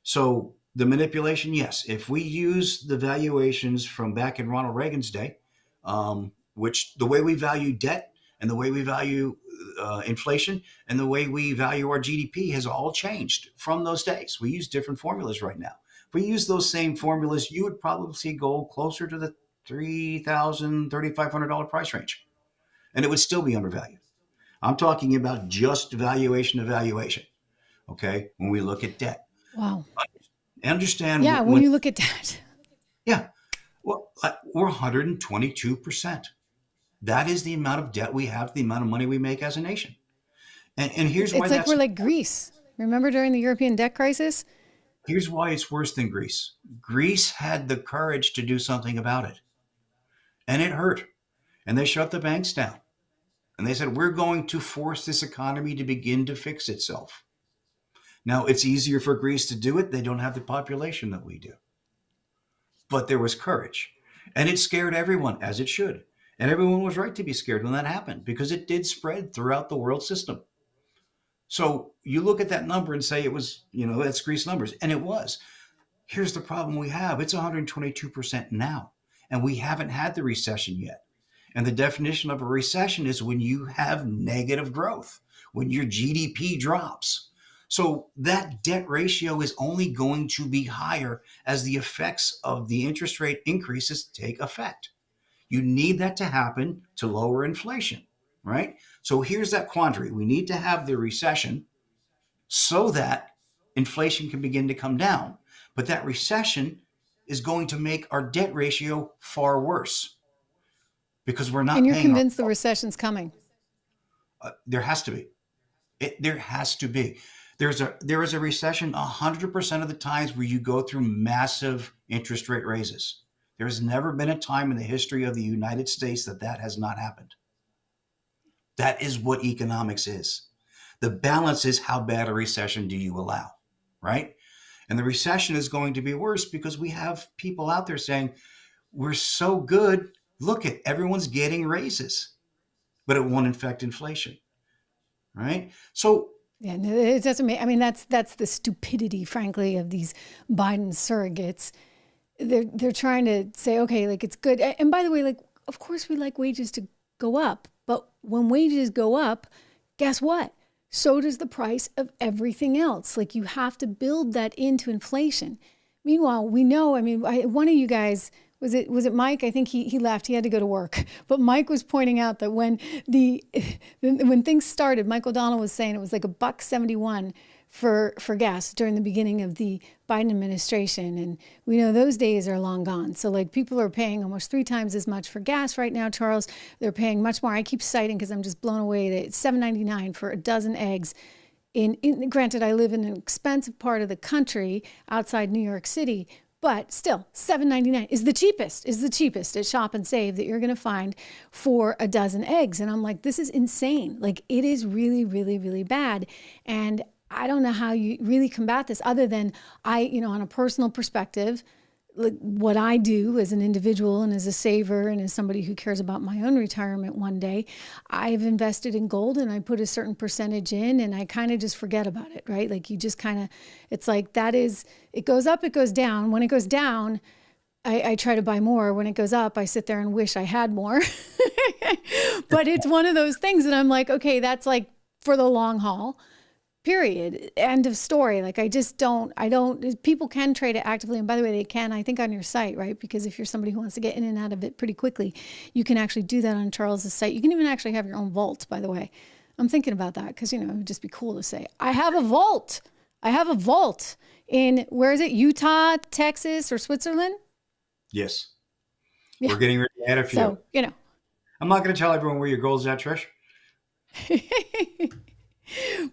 So the manipulation, yes. If we use the valuations from back in Ronald Reagan's day, which the way we value debt and the way we value inflation and the way we value our GDP has all changed from those days. We use different formulas right now. If we use those same formulas, you would probably see gold closer to the $3,000, $3,500 price range, and it would still be undervalued. I'm talking about just valuation of valuation. Okay, when we look at debt. Wow. Understand? Yeah, when you look at debt. Yeah, well, we're 122%. That is the amount of debt we have, the amount of money we make as a nation. And here's why it's like we're like Greece. Remember during the European debt crisis? Here's why it's worse than Greece. Greece had the courage to do something about it. And it hurt. And they shut the banks down. And they said, we're going to force this economy to begin to fix itself. Now, it's easier for Greece to do it. They don't have the population that we do. But there was courage. And it scared everyone, as it should. And everyone was right to be scared when that happened, because it did spread throughout the world system. So you look at that number and say it was, that's Greece numbers. And it was. Here's the problem we have. It's 122% now. And we haven't had the recession yet. And the definition of a recession is when you have negative growth, when your GDP drops. So that debt ratio is only going to be higher as the effects of the interest rate increases take effect. You need that to happen to lower inflation, right? So here's that quandary. We need to have the recession so that inflation can begin to come down. But that recession is going to make our debt ratio far worse because we're not. And you're convinced the recession's coming? There has to be. There has to be. There is a recession 100% of the times where you go through massive interest rate raises. There has never been a time in the history of the United States that has not happened. That is what economics is. The balance is how bad a recession do you allow, right? And the recession is going to be worse because we have people out there saying, we're so good, look at everyone's getting raises, but it won't affect inflation, right? So yeah, no, it doesn't make, I mean, that's the stupidity, frankly, of these Biden surrogates. They're trying to say, okay, like it's good. And by the way, like, of course we like wages to go up, but when wages go up, guess what? So does the price of everything else. Like you have to build that into inflation. Meanwhile, we know, I mean, one of you guys, was it Mike? I think he left. He had to go to work. But Mike was pointing out that when things started, Mike O'Donnell was saying it was like $1.71 for gas during the beginning of the Biden administration. And we know those days are long gone. So like people are paying almost 3 times as much for gas right now, Charles. They're paying much more. I keep citing because I'm just blown away that it's $7.99 for a dozen eggs. Granted, I live in an expensive part of the country outside New York City, but still, $7.99 is the cheapest at Shop and Save that you're going to find for a dozen eggs. And I'm like, this is insane. Like, it is really, really, really bad. And I don't know how you really combat this other than on a personal perspective, like what I do as an individual and as a saver and as somebody who cares about my own retirement one day, I've invested in gold and I put a certain percentage in and I kind of just forget about it, right? Like you just kind of, it's like it goes up, it goes down. When it goes down, I try to buy more. When it goes up, I sit there and wish I had more. But it's one of those things that I'm like, okay, that's like for the long haul. Period. End of story. Like people can trade it actively. And by the way, they can, I think on your site, right? Because if you're somebody who wants to get in and out of it pretty quickly, you can actually do that on Charles's site. You can even actually have your own vault, by the way. I'm thinking about that because, it would just be cool to say, I have a vault. I have a vault in, where is it? Utah, Texas, or Switzerland? Yes. Yeah. We're getting ready to add a few. So, I'm not going to tell everyone where your gold's at, Trish.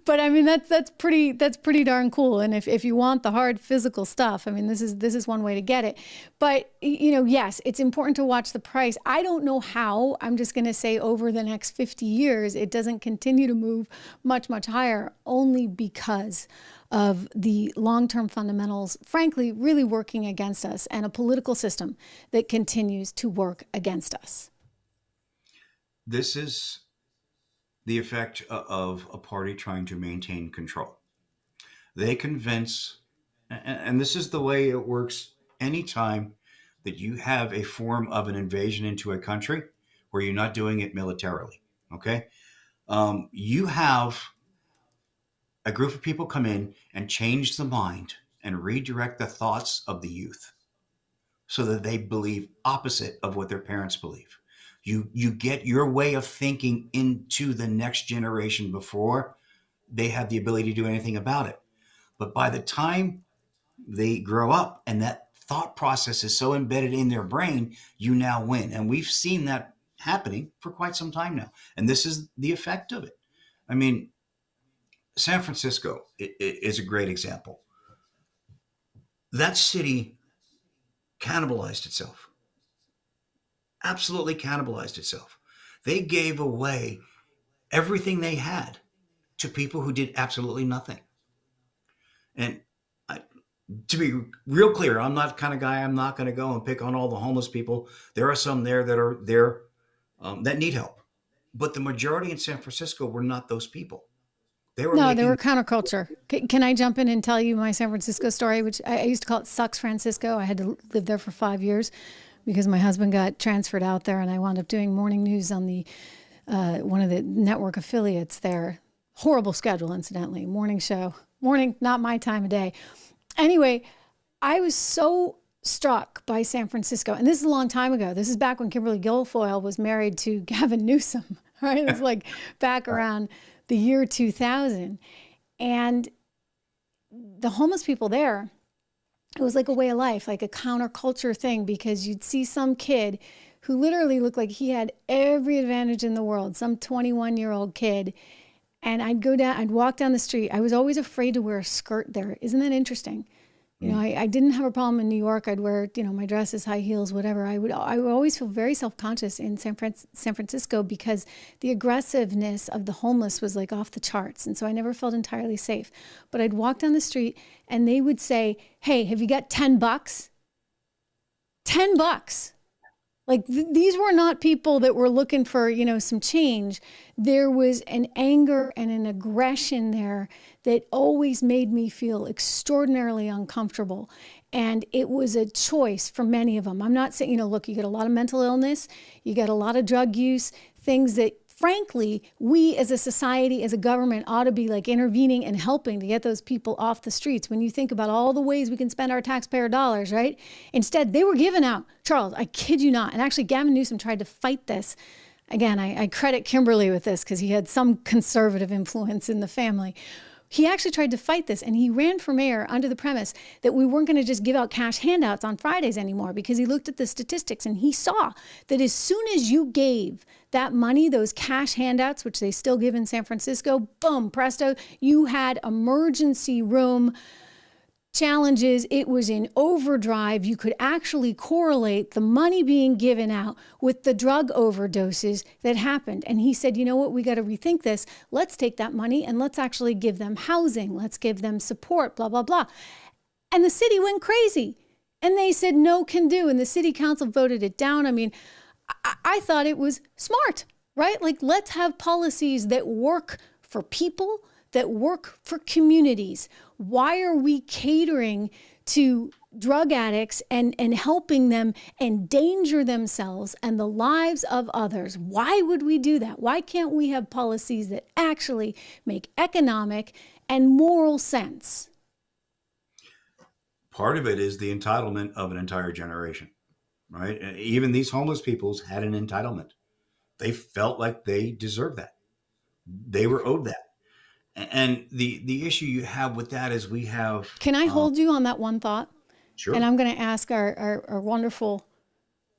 But I mean, that's pretty darn cool. And if you want the hard physical stuff, I mean, this is one way to get it. But, you know, yes, it's important to watch the price. I don't know how. I'm just going to say over the next 50 years, it doesn't continue to move much, much higher, only because of the long-term fundamentals, frankly, really working against us, and a political system that continues to work against us. This is the effect of a party trying to maintain control. They convince, and this is the way it works anytime that you have a form of an invasion into a country where you're not doing it militarily, okay? You have a group of people come in and change the mind and redirect the thoughts of the youth so that they believe opposite of what their parents believe. You get your way of thinking into the next generation before they have the ability to do anything about it. But by the time they grow up and that thought process is so embedded in their brain, you now win. And we've seen that happening for quite some time now. And this is the effect of it. I mean, San Francisco is a great example. That city cannibalized itself. Absolutely cannibalized itself. They gave away everything they had to people who did absolutely nothing. And to be real clear, I'm not the kind of guy, I'm not going to go and pick on all the homeless people. There are some there that are there that need help. But the majority in San Francisco were not those people. They were counterculture. Can I jump in and tell you my San Francisco story, which I used to call it Sucks Francisco. I had to live there for 5 years because my husband got transferred out there, and I wound up doing morning news on the one of the network affiliates there. Horrible schedule, incidentally. Morning show. Morning, not my time of day. Anyway, I was so struck by San Francisco. And this is a long time ago. This is back when Kimberly Guilfoyle was married to Gavin Newsom. Right? It was like back around the year 2000. And the homeless people there, it was like a way of life, like a counterculture thing, because you'd see some kid who literally looked like he had every advantage in the world, some 21-year-old kid. And I'd walk down the street. I was always afraid to wear a skirt there. Isn't that interesting? You know, I didn't have a problem in New York. I'd wear, my dresses, high heels, whatever. I would always feel very self-conscious in San Francisco because the aggressiveness of the homeless was like off the charts. And so I never felt entirely safe. But I'd walk down the street and they would say, "Hey, have you got $10? $10. Like these were not people that were looking for, some change. There was an anger and an aggression there that always made me feel extraordinarily uncomfortable. And it was a choice for many of them. I'm not saying, look, you get a lot of mental illness, you get a lot of drug use, things that frankly, we as a society, as a government ought to be like intervening and helping to get those people off the streets. When you think about all the ways we can spend our taxpayer dollars, right? Instead, they were given out. Charles, I kid you not. And actually, Gavin Newsom tried to fight this. Again, I credit Kimberly with this because he had some conservative influence in the family. He actually tried to fight this, and he ran for mayor under the premise that we weren't going to just give out cash handouts on Fridays anymore, because he looked at the statistics and he saw that as soon as you gave that money, those cash handouts, which they still give in San Francisco, boom, presto, you had emergency room challenges. It was in overdrive. You could actually correlate the money being given out with the drug overdoses that happened. And he said, you know what, we got to rethink this. Let's take that money and let's actually give them housing. Let's give them support, blah, blah, blah. And the city went crazy. And they said, no can do. And the city council voted it down. I mean, I thought it was smart, right? Like, let's have policies that work for people, that work for communities. Why are we catering to drug addicts and helping them endanger themselves and the lives of others? Why would we do that? Why can't we have policies that actually make economic and moral sense? Part of it is the entitlement of an entire generation, right? Even these homeless people had an entitlement. They felt like they deserved that. They were owed that. And the issue you have with that is we have... Can I hold you on that one thought? Sure. And I'm going to ask our wonderful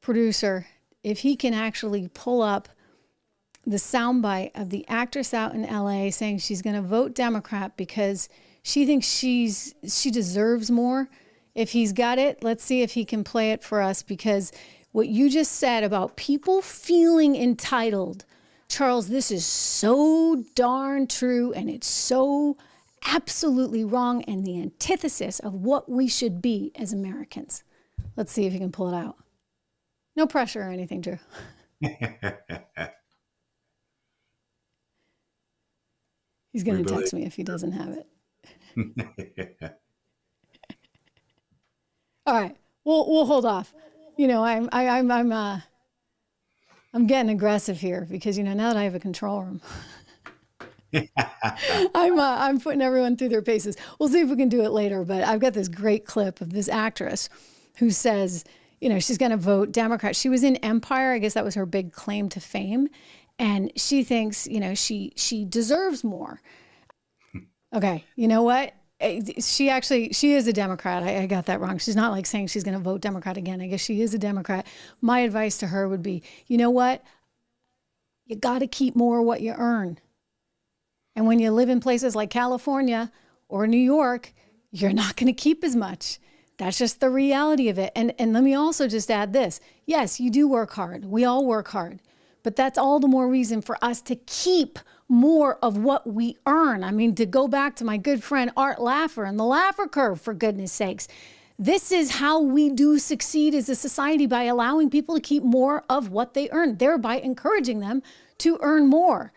producer if he can actually pull up the soundbite of the actress out in LA saying she's going to vote Democrat because she thinks she deserves more. If he's got it, let's see if he can play it for us, because what you just said about people feeling entitled, Charles, this is so darn true, and it's so absolutely wrong and the antithesis of what we should be as Americans. Let's see if he can pull it out. No pressure or anything, Drew. He's going to text me if he doesn't have it. All right, we'll hold off. You know, I'm getting aggressive here because, you know, now that I have a control room, I'm putting everyone through their paces. We'll see if we can do it later. But I've got this great clip of this actress who says, you know, she's going to vote Democrat. She was in Empire. I guess that was her big claim to fame. And she thinks, you know, she deserves more. Okay, you know what? She is a Democrat. I got that wrong. She's not like saying she's going to vote Democrat again. I guess she is a Democrat. My advice to her would be, you know what? You got to keep more of what you earn. And when you live in places like California or New York, you're not going to keep as much. That's just the reality of it. And let me also just add this. Yes, you do work hard. We all work hard. But that's all the more reason for us to keep more of what we earn. I mean, to go back to my good friend Art Laffer and the Laffer curve, for goodness sakes. This is how we do succeed as a society, by allowing people to keep more of what they earn, thereby encouraging them to earn more.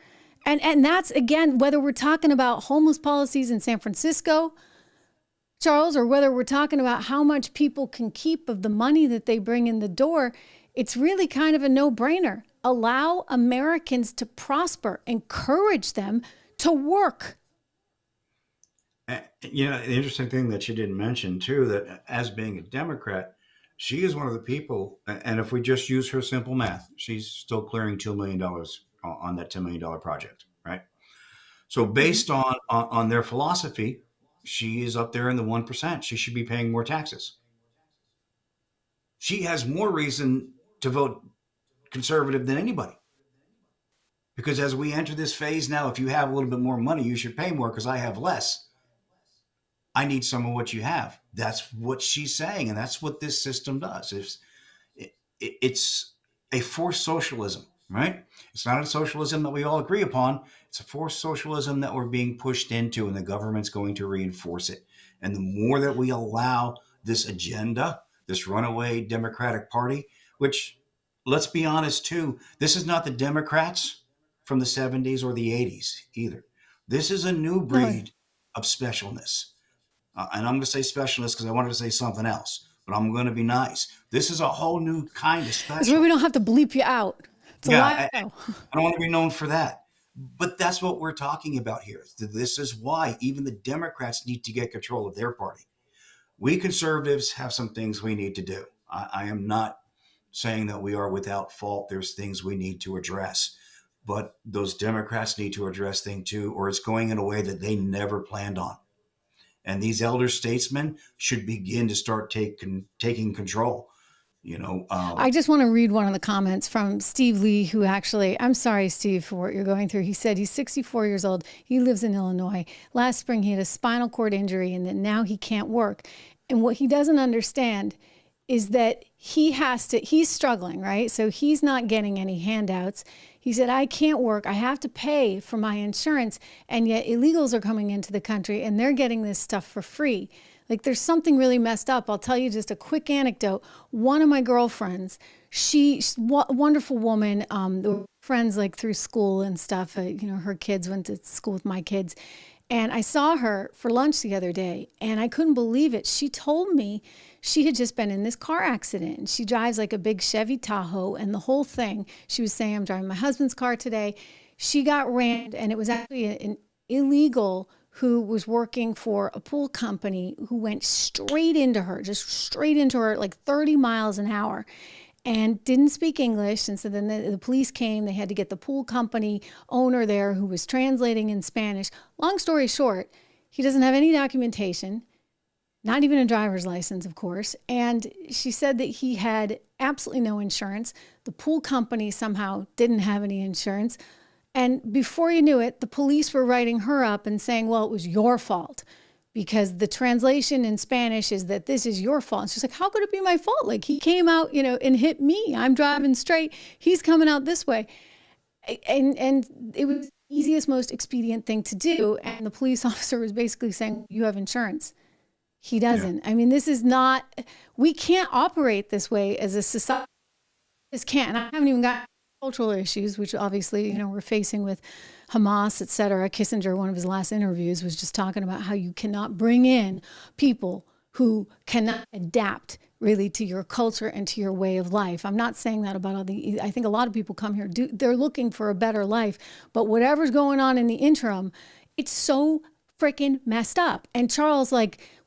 And that's, again, whether we're talking about homeless policies in San Francisco, Charles, or whether we're talking about how much people can keep of the money that they bring in the door, it's really kind of a no-brainer. Allow Americans to prosper, encourage them to work. You know, the interesting thing that she didn't mention, too, that as being a Democrat, she is one of the people, and if we just use her simple math, she's still clearing $2 million on that $10 million project, right? So based on their philosophy, she is up there in the 1%. She should be paying more taxes. She has more reason to vote conservative than anybody. Because as we enter this phase now, if you have a little bit more money, you should pay more because I have less. I need some of what you have. That's what she's saying. And that's what this system does. It's a forced socialism, right? It's not a socialism that we all agree upon. It's a forced socialism that we're being pushed into, and the government's going to reinforce it. And the more that we allow this agenda, this runaway Democratic Party, which, let's be honest too, this is not the Democrats from the 70s or the 80s either. This is a new breed of specialness. And I'm going to say specialness because I wanted to say something else, but I'm going to be nice. This is a whole new kind of special. That's why we don't have to bleep you out. It's I don't want to be known for that. But that's what we're talking about here. This is why even the Democrats need to get control of their party. We conservatives have some things we need to do. I am not saying that we are without fault. There's things we need to address. But those Democrats need to address things too, or it's going in a way that they never planned on. And these elder statesmen should begin to start taking control. You know, I just want to read one of the comments from Steve Lee, who actually, I'm sorry, Steve, for what you're going through. He said he's 64 years old. He lives in Illinois. Last spring, he had a spinal cord injury, and then now he can't work. And what he doesn't understand is that he's struggling, right? So he's not getting any handouts. He said, I can't work. I have to pay for my insurance. And yet illegals are coming into the country and they're getting this stuff for free. Like, there's something really messed up. I'll tell you just a quick anecdote. One of my girlfriends, she's a wonderful woman. They were friends like through school and stuff. You know, her kids went to school with my kids. And I saw her for lunch the other day and I couldn't believe it. She told me she had just been in this car accident. She drives like a big Chevy Tahoe and the whole thing. She was saying, I'm driving my husband's car today. She got rammed, and it was actually an illegal who was working for a pool company who went straight into her, just straight into her, like 30 miles an hour, and didn't speak English. And so then the police came. They had to get the pool company owner there who was translating in Spanish. Long story short, he doesn't have any documentation. not even a driver's license, of course. And she said that he had absolutely no insurance. The pool company somehow didn't have any insurance. And before you knew it, the police were writing her up and saying, well, it was your fault, because the translation in Spanish is that this is your fault. And she's like, how could it be my fault? Like, he came out, and hit me. I'm driving straight. He's coming out this way. And it was the easiest, most expedient thing to do. And the police officer was basically saying, you have insurance. He doesn't. Yeah. I mean, this is not, we can't operate this way as a society. Just can't. And I haven't even got cultural issues, which obviously, we're facing with Hamas, et cetera. Kissinger, one of his last interviews, was just talking about how you cannot bring in people who cannot adapt really to your culture and to your way of life. I'm not saying that about I think a lot of people come here, they're looking for a better life, but whatever's going on in the interim, it's so freaking messed up. And Charles,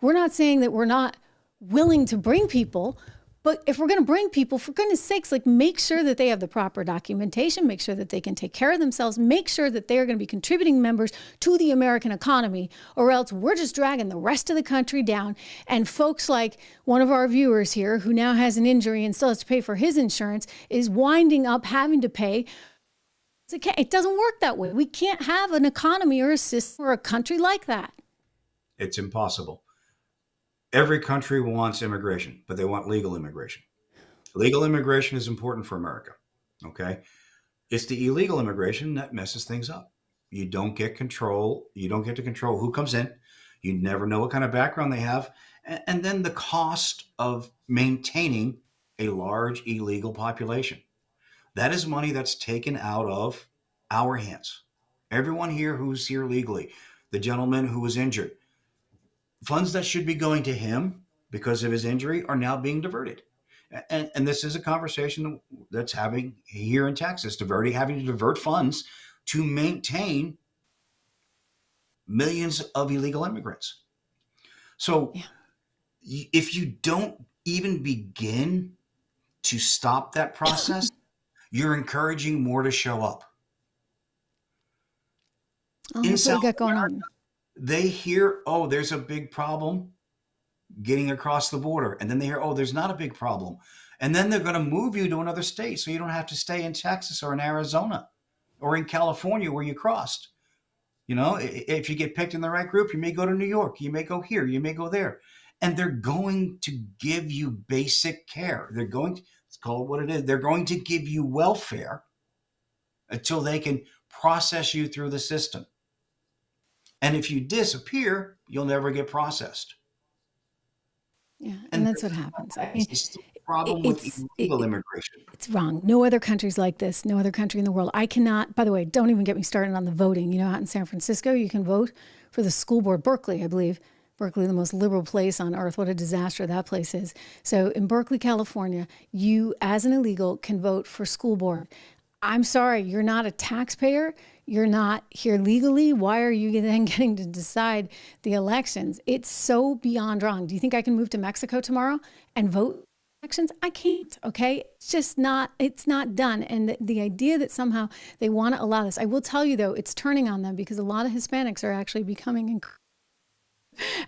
we're not saying that we're not willing to bring people, but if we're going to bring people, for goodness sakes, make sure that they have the proper documentation, make sure that they can take care of themselves, make sure that they are going to be contributing members to the American economy, or else we're just dragging the rest of the country down. And folks like one of our viewers here, who now has an injury and still has to pay for his insurance, is winding up having to pay. It doesn't work that way. We can't have an economy or a system or a country like that. It's impossible. Every country wants immigration, but they want legal immigration. Legal immigration is important for America, okay? It's the illegal immigration that messes things up. You don't get control. You don't get to control who comes in. You never know what kind of background they have. And then the cost of maintaining a large illegal population. That is money that's taken out of our hands. Everyone here who's here legally, the gentleman who was injured, funds that should be going to him because of his injury are now being diverted. And this is a conversation that's having here in Texas, having to divert funds to maintain millions of illegal immigrants. So if you don't even begin to stop that process, you're encouraging more to show up. In South America, they hear, oh, there's a big problem getting across the border. And then they hear, oh, there's not a big problem. And then they're going to move you to another state so you don't have to stay in Texas or in Arizona or in California where you crossed. If you get picked in the right group, you may go to New York. You may go here. You may go there. And they're going to give you basic care. Let's call it what it is. They're going to give you welfare until they can process you through the system. And if you disappear, you'll never get processed. Yeah, and that's what happens. It's the problem with illegal immigration. It's wrong. No other country's like this. No other country in the world. I cannot, by the way, don't even get me started on the voting. Out in San Francisco, you can vote for the school board. Berkeley, I believe. Berkeley, the most liberal place on earth. What a disaster that place is. So in Berkeley, California, you, as an illegal, can vote for school board. I'm sorry, you're not a taxpayer. You're not here legally. Why are you then getting to decide the elections? It's so beyond wrong. Do you think I can move to Mexico tomorrow and vote elections? I can't, okay? It's not done. And the idea that somehow they want to allow this, I will tell you though, it's turning on them because a lot of Hispanics are actually becoming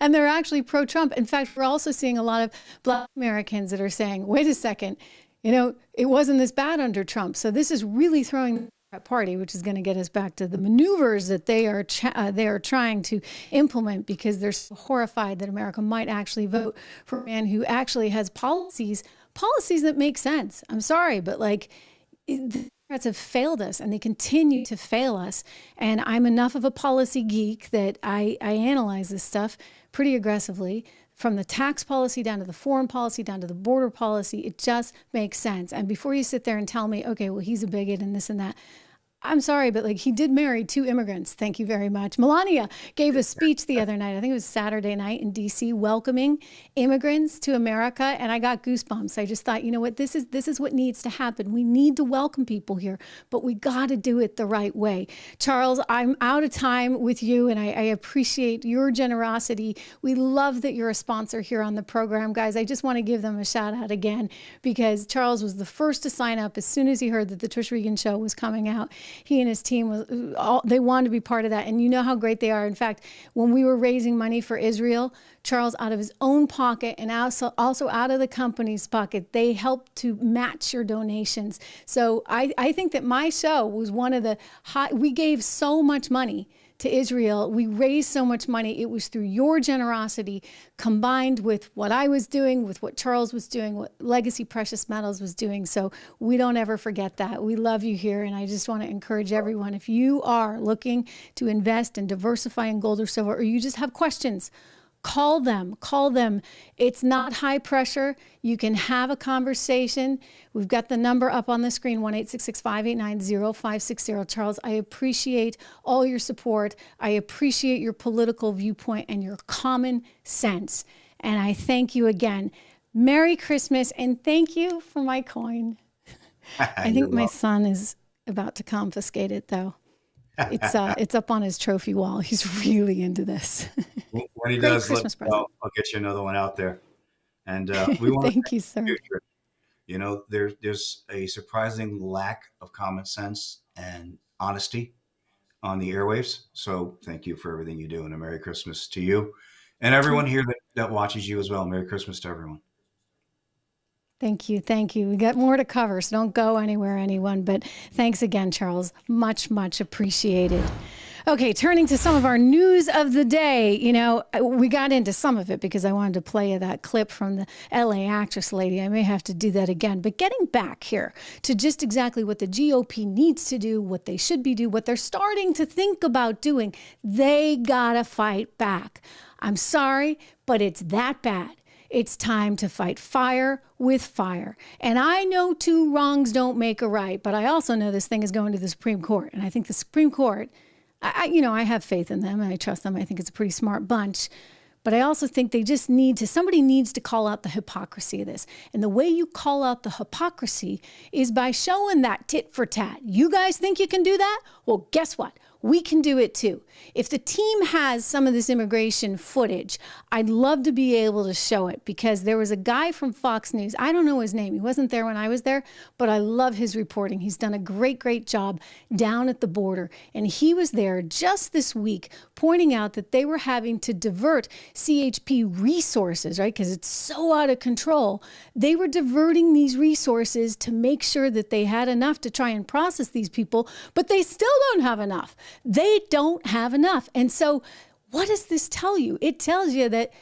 and they're actually pro-Trump. In fact, we're also seeing a lot of Black Americans that are saying, wait a second, it wasn't this bad under Trump. So this is really throwing the Democrat Party, which is going to get us back to the maneuvers that they are trying to implement, because they're so horrified that America might actually vote for a man who actually has policies that make sense. I'm sorry, but the Democrats have failed us, and they continue to fail us. And I'm enough of a policy geek that I analyze this stuff pretty aggressively. From the tax policy down to the foreign policy, down to the border policy, it just makes sense. And before you sit there and tell me, okay, well, he's a bigot and this and that, I'm sorry, but he did marry 2 immigrants. Thank you very much. Melania gave a speech the other night, I think it was Saturday night in DC, welcoming immigrants to America, and I got goosebumps. I just thought, you know what, this is what needs to happen. We need to welcome people here, but we got to do it the right way. Charles, I'm out of time with you, and I appreciate your generosity. We love that you're a sponsor here on the program. Guys, I just want to give them a shout out again, because Charles was the first to sign up as soon as he heard that the Trish Regan Show was coming out. he and his team, they wanted to be part of that. And you know how great they are. In fact, when we were raising money for Israel, Charles, out of his own pocket and also out of the company's pocket, they helped to match your donations. So I think that my show was one of the we gave so much money to Israel. We raised so much money. It was through your generosity combined with what I was doing, with what Charles was doing, what Legacy Precious Metals was doing. So we don't ever forget that. We love you here. And I just want to encourage everyone, if you are looking to invest and diversify in gold or silver, or you just have questions, call them. It's not high pressure. You can have a conversation. We've got the number up on the screen, 1-866-589-0560. Charles, I appreciate all your support. I appreciate your political viewpoint and your common sense. And I thank you again. Merry Christmas, and thank you for my coin. I think my son is about to confiscate it, though. It's up on his trophy wall. He's really into this. When he does, I'll get you another one out there. And we want thank you, sir. You know, there's a surprising lack of common sense and honesty on the airwaves. So thank you for everything you do, and a Merry Christmas to you and everyone here that watches you as well. Merry Christmas to everyone. Thank you. We got more to cover, so don't go anywhere, anyone. But thanks again, Charles. Much, much appreciated. Okay, turning to some of our news of the day. You know, we got into some of it because I wanted to play that clip from the LA actress lady. I may have to do that again. But getting back here to just exactly what the GOP needs to do, what they should be doing, what they're starting to think about doing, they gotta fight back. I'm sorry, but it's that bad. It's time to fight fire with fire. And I know two wrongs don't make a right, but I also know this thing is going to the Supreme Court. And I think the Supreme Court, I have faith in them and I trust them. I think it's a pretty smart bunch. But I also think somebody needs to call out the hypocrisy of this. And the way you call out the hypocrisy is by showing that tit for tat. You guys think you can do that? Well, guess what? We can do it too. If the team has some of this immigration footage, I'd love to be able to show it, because there was a guy from Fox News. I don't know his name. He wasn't there when I was there, but I love his reporting. He's done a great job down at the border. And he was there just this week pointing out that they were having to divert CHP resources, right? Because it's so out of control. They were diverting these resources to make sure that they had enough to try and process these people, but they still don't have enough. They don't have enough. And so what does this tell you? It tells you that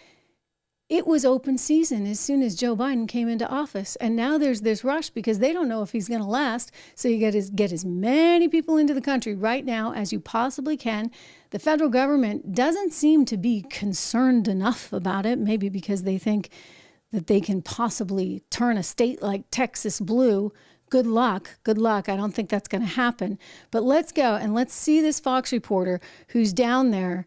it was open season as soon as Joe Biden came into office. And now there's this rush because they don't know if he's going to last. So you get as many people into the country right now as you possibly can. The federal government doesn't seem to be concerned enough about it, maybe because they think that they can possibly turn a state like Texas blue. Good luck. I don't think that's going to happen. But let's go and let's see this Fox reporter who's down there.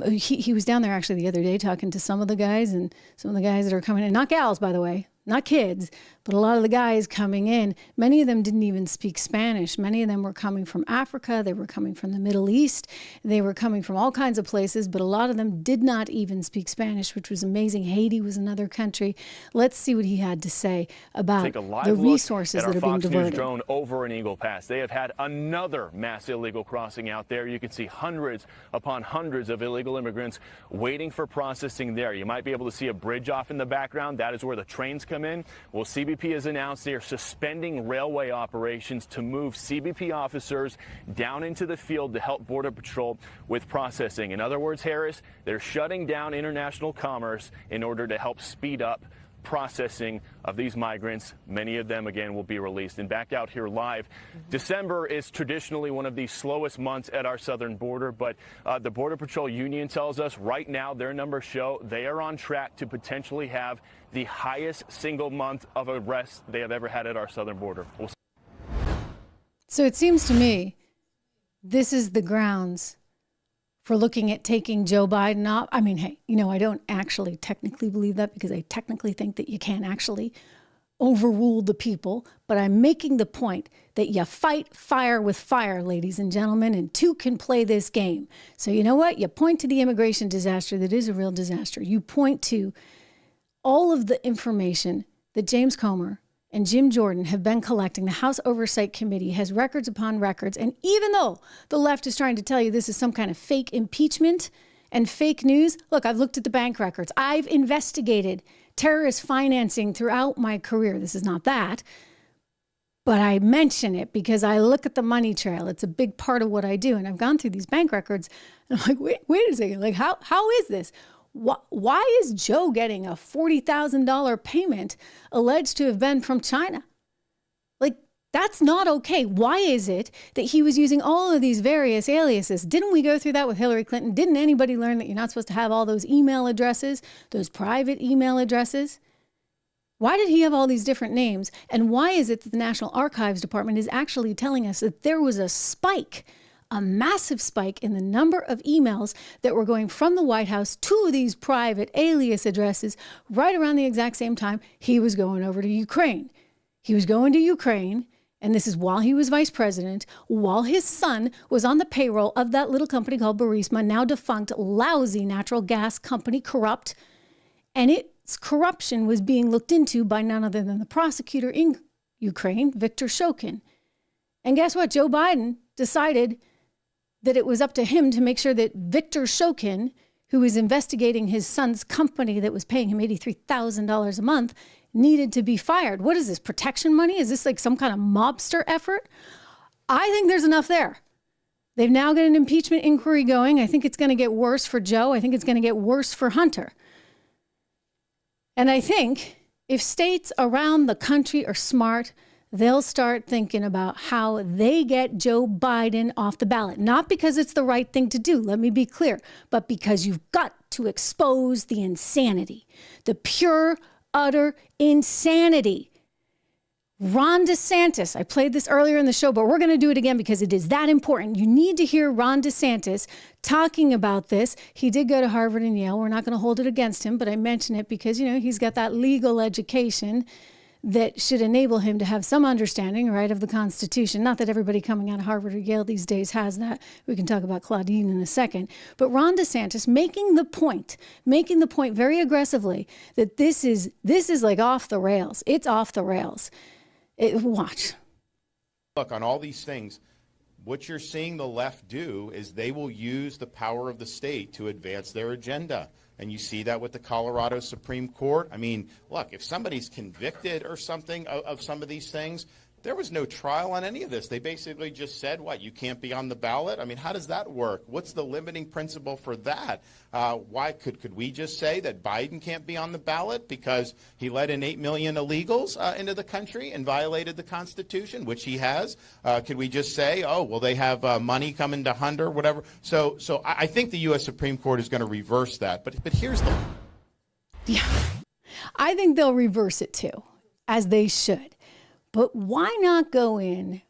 He was down there actually the other day talking to some of the guys that are coming in. Not gals, by the way, not kids, but a lot of the guys coming in. Many of them didn't even speak Spanish. Many of them were coming from Africa. They were coming from the Middle East. They were coming from all kinds of places, but a lot of them did not even speak Spanish, which was amazing. Haiti was another country. Let's see what he had to say about the resources that are being diverted. News drone over in Eagle Pass. They have had another mass illegal crossing out there. You can see hundreds upon hundreds of illegal immigrants waiting for processing there. You might be able to see a bridge off in the background. That is where the trains come in. Well, CBP has announced they are suspending railway operations to move CBP officers down into the field to help Border Patrol with processing. In other words, Harris, they're shutting down international commerce in order to help speed up processing of these migrants. Many of them, again, will be released. And back out here live, December is traditionally one of the slowest months at our southern border, but the Border Patrol Union tells us right now their numbers show they are on track to potentially have the highest single month of arrests they have ever had at our southern border. So it seems to me this is the grounds for looking at taking Joe Biden off. I mean, hey, I don't actually technically believe that, because I technically think that you can't actually overrule the people. But I'm making the point that you fight fire with fire, ladies and gentlemen, and two can play this game. So you know what? You point to the immigration disaster that is a real disaster. You point to all of the information that James Comer and Jim Jordan have been collecting. The House Oversight Committee has records upon records. And even though the left is trying to tell you this is some kind of fake impeachment and fake news, look, I've looked at the bank records. I've investigated terrorist financing throughout my career. This is not that. But I mention it because I look at the money trail. It's a big part of what I do. And I've gone through these bank records and I'm like, wait a second. Like, how is this? Why is Joe getting a $40,000 payment alleged to have been from China? Like, that's not okay. Why is it that he was using all of these various aliases? Didn't we go through that with Hillary Clinton? Didn't anybody learn that you're not supposed to have all those email addresses, those private email addresses? Why did he have all these different names? And why is it that the National Archives Department is actually telling us that there was a spike, a massive spike in the number of emails that were going from the White House to these private alias addresses right around the exact same time he was going over to Ukraine? He was going to Ukraine, and this is while he was vice president, while his son was on the payroll of that little company called Burisma, now defunct, lousy natural gas company, corrupt, and its corruption was being looked into by none other than the prosecutor in Ukraine, Viktor Shokin. And guess what? Joe Biden decided that it was up to him to make sure that Viktor Shokin, who was investigating his son's company that was paying him $83,000 a month, needed to be fired. What is this, protection money? Is this like some kind of mobster effort? I think there's enough there. They've now got an impeachment inquiry going. I think it's going to get worse for Joe. I think it's going to get worse for Hunter. And I think if states around the country are smart, they'll start thinking about how they get Joe Biden off the ballot. Not because it's the right thing to do, let me be clear, but because you've got to expose the insanity, the pure, utter insanity. Ron DeSantis, I played this earlier in the show, but we're going to do it again because it is that important. You need to hear Ron DeSantis talking about this. He did go to Harvard and Yale. We're not going to hold it against him, but I mention it because, you know, he's got that legal education that should enable him to have some understanding, right, of the Constitution. Not that everybody coming out of Harvard or Yale these days has that. We can talk about Claudine in a second. But Ron DeSantis making the point very aggressively that this is like off the rails. It's off the rails. Watch. Look, on all these things, what you're seeing the left do is they will use the power of the state to advance their agenda. And you see that with the Colorado Supreme Court. I mean, look, if somebody's convicted or something of some of these things, there was no trial on any of this. They basically just said, what, you can't be on the ballot? I mean, how does that work? What's the limiting principle for that? Why could we just say that Biden can't be on the ballot because he let in 8 million illegals into the country and violated the Constitution, which he has? Could we just say, oh, well, they have money coming to Hunter, whatever? So I think the U.S. Supreme Court is going to reverse that. But here's the... Yeah, I think they'll reverse it too, as they should. But why not go in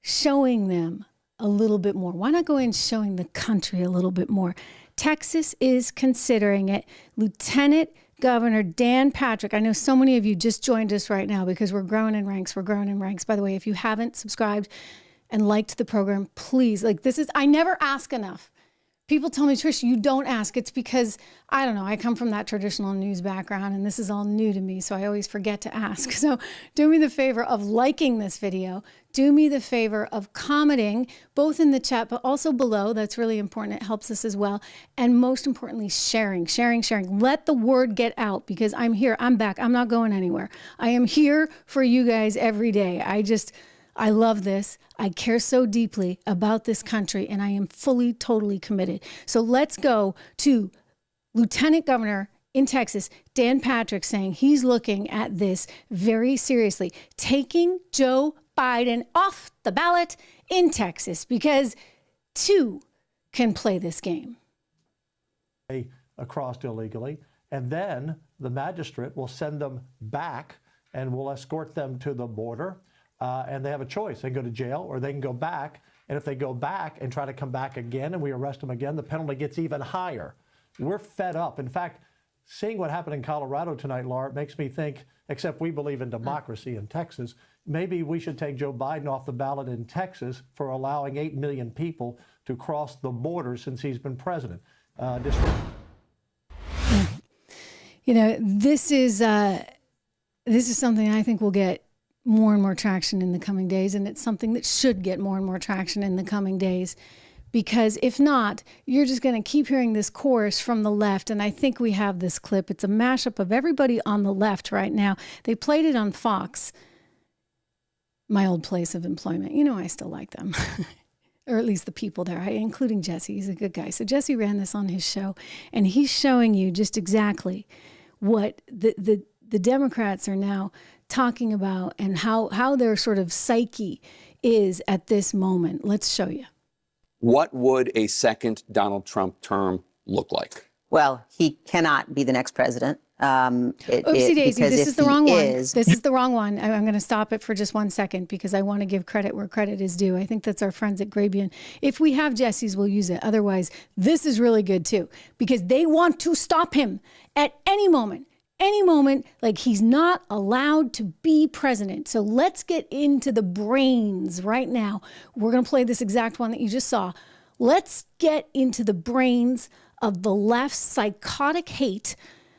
showing them a little bit more? Why not go in showing the country a little bit more? Texas is considering it. Lieutenant Governor Dan Patrick, I know so many of you just joined us right now because we're growing in ranks. We're growing in ranks. By the way, if you haven't subscribed and liked the program, please, I never ask enough. People tell me, Trish, you don't ask. It's because, I don't know, I come from that traditional news background and this is all new to me, so I always forget to ask. So do me the favor of liking this video. Do me the favor of commenting, both in the chat, but also below. That's really important. It helps us as well. And most importantly, sharing. Let the word get out because I'm here. I'm back. I'm not going anywhere. I am here for you guys every day. I love this. I care so deeply about this country, and I am fully, totally committed. So let's go to Lieutenant Governor in Texas, Dan Patrick, saying he's looking at this very seriously, taking Joe Biden off the ballot in Texas because two can play this game. Crossed illegally, and then the magistrate will send them back and will escort them to the border. And they have a choice. They can go to jail or they can go back. And if they go back and try to come back again and we arrest them again, the penalty gets even higher. We're fed up. In fact, seeing what happened in Colorado tonight, Laura, makes me think, except we believe in democracy in Texas, maybe we should take Joe Biden off the ballot in Texas for allowing 8 million people to cross the border since he's been president. You know, this This is something I think will get more and more traction in the coming days, and it's something that should get more and more traction in the coming days. Because if not, you're just going to keep hearing this chorus from the left. And I think we have this clip. It's a mashup of everybody on the left right now. They played it on Fox, my old place of employment. You know, I still like them, or at least the people there, including Jesse. He's a good guy. So Jesse ran this on his show, and he's showing you just exactly what the Democrats are now talking about and how their sort of psyche is at this moment. Let's show you. What would a second Donald Trump term look like? Well, he cannot be the next president. Oopsie daisy, this is the wrong one. This is the wrong one. I'm going to stop it for just 1 second because I want to give credit where credit is due. I think that's our friends at Grabian. If we have Jesse's, we'll use it. Otherwise, this is really good too because they want to stop him at any moment. Like he's not allowed to be president. So let's get into the brains right now. We're going to play this exact one that you just saw. Let's get into the brains of the left's psychotic hate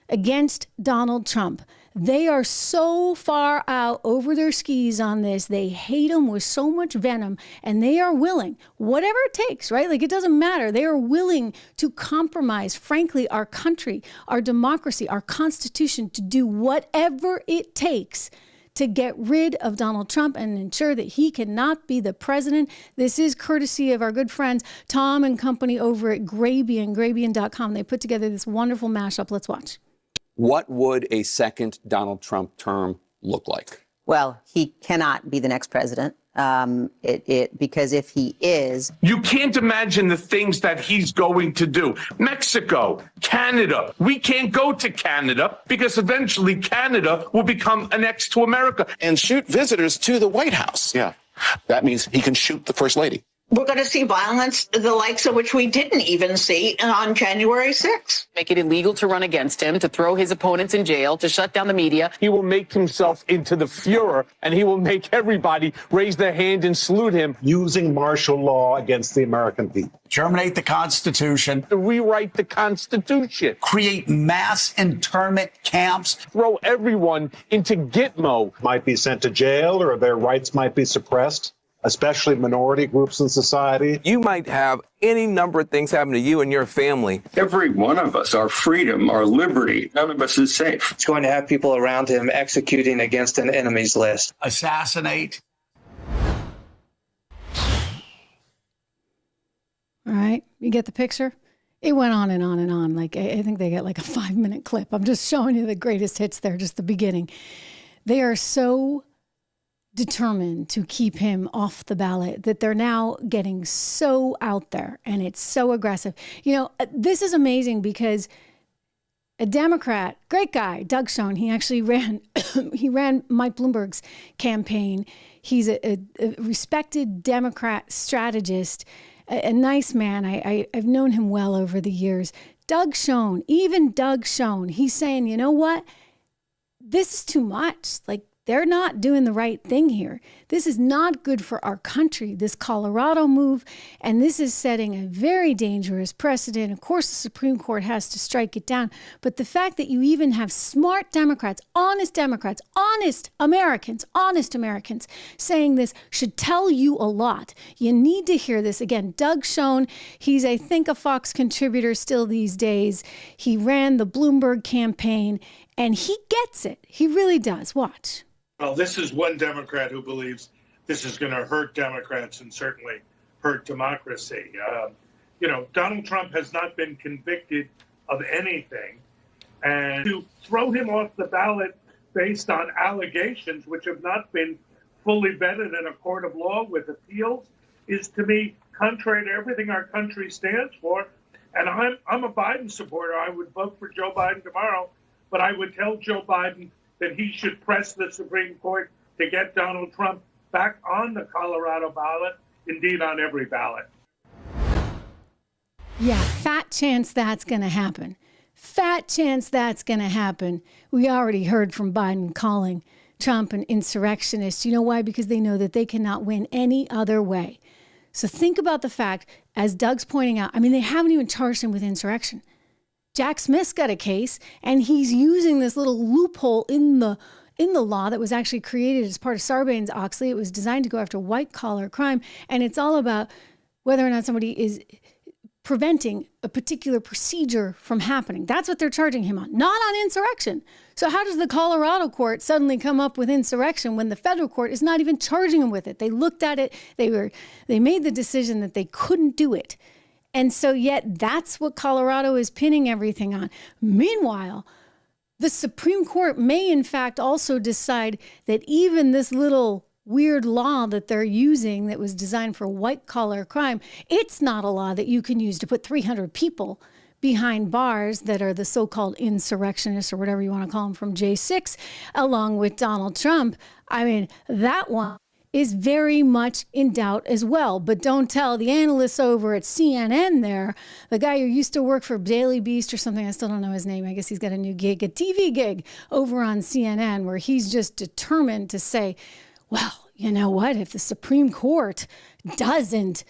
against Donald Trump. They are so far out over their skis on this. They hate him with so much venom, and they are willing, whatever it takes, right? Like, it doesn't matter. They are willing to compromise, frankly, our country, our democracy, our Constitution, to do whatever it takes to get rid of Donald Trump and ensure that he cannot be the president. This is courtesy of our good friends, Tom and company over at Grabian, Grabian.com. They put together this wonderful mashup. Let's watch. What would a second Donald Trump term look like? Well, he cannot be the next president because if he is... You can't imagine the things that he's going to do. Mexico, Canada. We can't go to Canada because eventually Canada will become annexed to America. And shoot visitors to the White House. Yeah. That means he can shoot the First Lady. We're going to see violence, the likes of which we didn't even see on January 6th. Make it illegal to run against him, to throw his opponents in jail, to shut down the media. He will make himself into the Fuhrer, and he will make everybody raise their hand and salute him. Using martial law against the American people. Terminate the Constitution. Rewrite the Constitution. Create mass internment camps. Throw everyone into Gitmo. Might be sent to jail, or their rights might be suppressed, especially minority groups in society. You might have any number of things happen to you and your family. Every one of us, our freedom, our liberty, none of us is safe. It's going to have people around him executing against an enemy's list. Assassinate. All right, you get the picture? It went on and on and on. Like, I think they got like a 5-minute clip. I'm just showing you the greatest hits there, just the beginning. They are so determined to keep him off the ballot that they're now getting so out there and it's so aggressive. You know, this is amazing because a Democrat, great guy, Doug Schoen, he actually ran Mike Bloomberg's campaign. He's a respected Democrat strategist, a nice man. I've known him well over the years. Doug Schoen, even Doug Schoen, he's saying, you know what? This is too much. Like, they're not doing the right thing here. This is not good for our country, this Colorado move, and this is setting a very dangerous precedent. Of course, the Supreme Court has to strike it down, but the fact that you even have smart Democrats, honest Americans saying this should tell you a lot. You need to hear this. Again, Doug Schoen, he's, I think, a Fox contributor still these days. He ran the Bloomberg campaign, and he gets it. He really does. Watch. Well, this is one Democrat who believes this is going to hurt Democrats and certainly hurt democracy. Donald Trump has not been convicted of anything. And to throw him off the ballot based on allegations which have not been fully vetted in a court of law with appeals is, to me, contrary to everything our country stands for. And I'm a Biden supporter. I would vote for Joe Biden tomorrow. But I would tell Joe Biden that he should press the Supreme Court to get Donald Trump back on the Colorado ballot, indeed on every ballot. Yeah, fat chance that's going to happen. Fat chance that's going to happen. We already heard from Biden calling Trump an insurrectionist. You know why? Because they know that they cannot win any other way. So think about the fact, as Doug's pointing out, I mean, they haven't even charged him with insurrection. Jack Smith's got a case, and he's using this little loophole in the in the law that was actually created as part of Sarbanes-Oxley. It was designed to go after white-collar crime, and it's all about whether or not somebody is preventing a particular procedure from happening. That's what they're charging him on, not on insurrection. So how does the Colorado court suddenly come up with insurrection when the federal court is not even charging him with it? They looked at it, they made the decision that they couldn't do it. And so yet that's what Colorado is pinning everything on. Meanwhile, the Supreme Court may in fact also decide that even this little weird law that they're using that was designed for white collar crime, it's not a law that you can use to put 300 people behind bars that are the so-called insurrectionists or whatever you want to call them from J6, along with Donald Trump. I mean, that one is very much in doubt as well. But don't tell the analysts over at CNN there, the guy who used to work for Daily Beast or something, I still don't know his name. I guess he's got a new gig, a TV gig over on CNN, where he's just determined to say, well, you know what? If the Supreme Court doesn't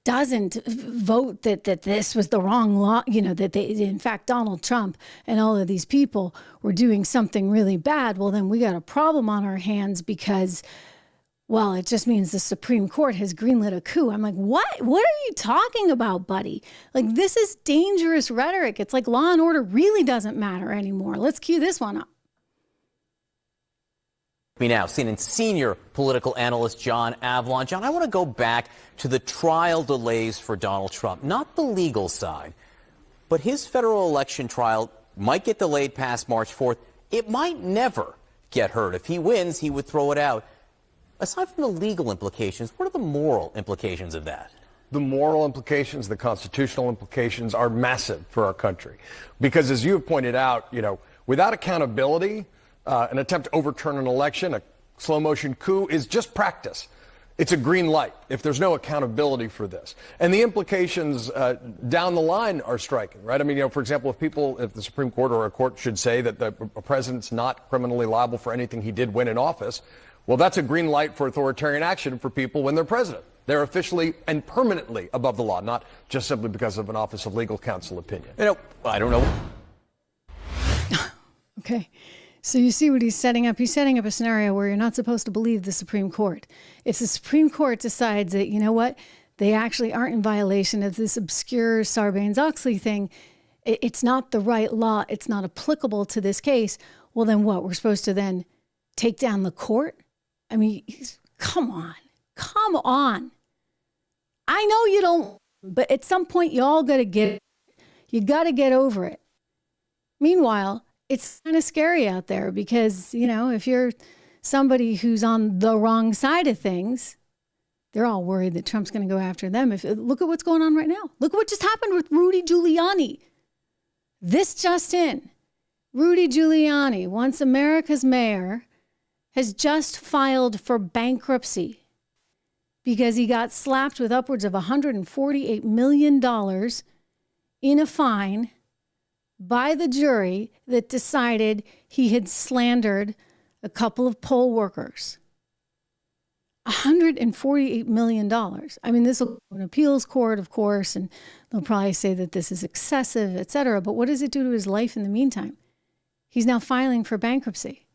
vote that this was the wrong law, you know, that they, in fact, Donald Trump and all of these people were doing something really bad, well, then we got a problem on our hands because, well, it just means the Supreme Court has greenlit a coup. I'm like, what? What are you talking about, buddy? Like, this is dangerous rhetoric. It's like law and order really doesn't matter anymore. Let's cue this one up. Me now, CNN senior political analyst John Avlon. John, I want to go back to the trial delays for Donald Trump, not the legal side, but his federal election trial might get delayed past March 4th. It might never get heard. If he wins, he would throw it out. Aside from the legal implications, what are the moral implications of that? The moral implications, the constitutional implications are massive for our country. Because as you have pointed out, you know, without accountability, an attempt to overturn an election, a slow motion coup, is just practice. It's a green light if there's no accountability for this. And the implications down the line are striking, right? I mean, you know, for example, if the Supreme Court or a court should say that a president's not criminally liable for anything he did when in office, well, that's a green light for authoritarian action for people when they're president. They're officially and permanently above the law, not just simply because of an Office of Legal Counsel opinion. You know, I don't know. Okay. So you see what he's setting up? He's setting up a scenario where you're not supposed to believe the Supreme Court. If the Supreme Court decides that, you know what, they actually aren't in violation of this obscure Sarbanes-Oxley thing, it's not the right law, it's not applicable to this case, well, then what? We're supposed to then take down the court? I mean, come on. Come on. I know you don't, but at some point you all got to get it. You got to get over it. Meanwhile, it's kind of scary out there because, you know, if you're somebody who's on the wrong side of things, they're all worried that Trump's going to go after them. Look at what's going on right now. Look at what just happened with Rudy Giuliani. This just in. Rudy Giuliani, once America's mayor, has just filed for bankruptcy because he got slapped with upwards of $148 million in a fine by the jury that decided he had slandered a couple of poll workers. $148 million. I mean, this will go to an appeals court, of course, and they'll probably say that this is excessive, et cetera. But what does it do to his life in the meantime? He's now filing for bankruptcy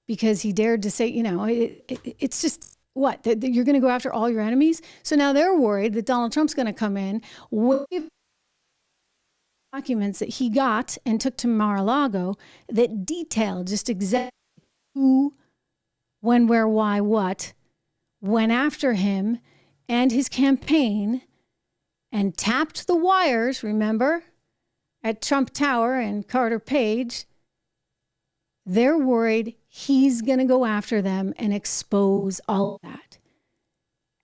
because he dared to say, you know, it's just, what? That you're going to go after all your enemies? So now they're worried that Donald Trump's going to come in with documents that he got and took to Mar-a-Lago that detail just exactly who, when, where, why, what, went after him and his campaign and tapped the wires, remember, at Trump Tower and Carter Page. They're worried he's going to go after them and expose all of that.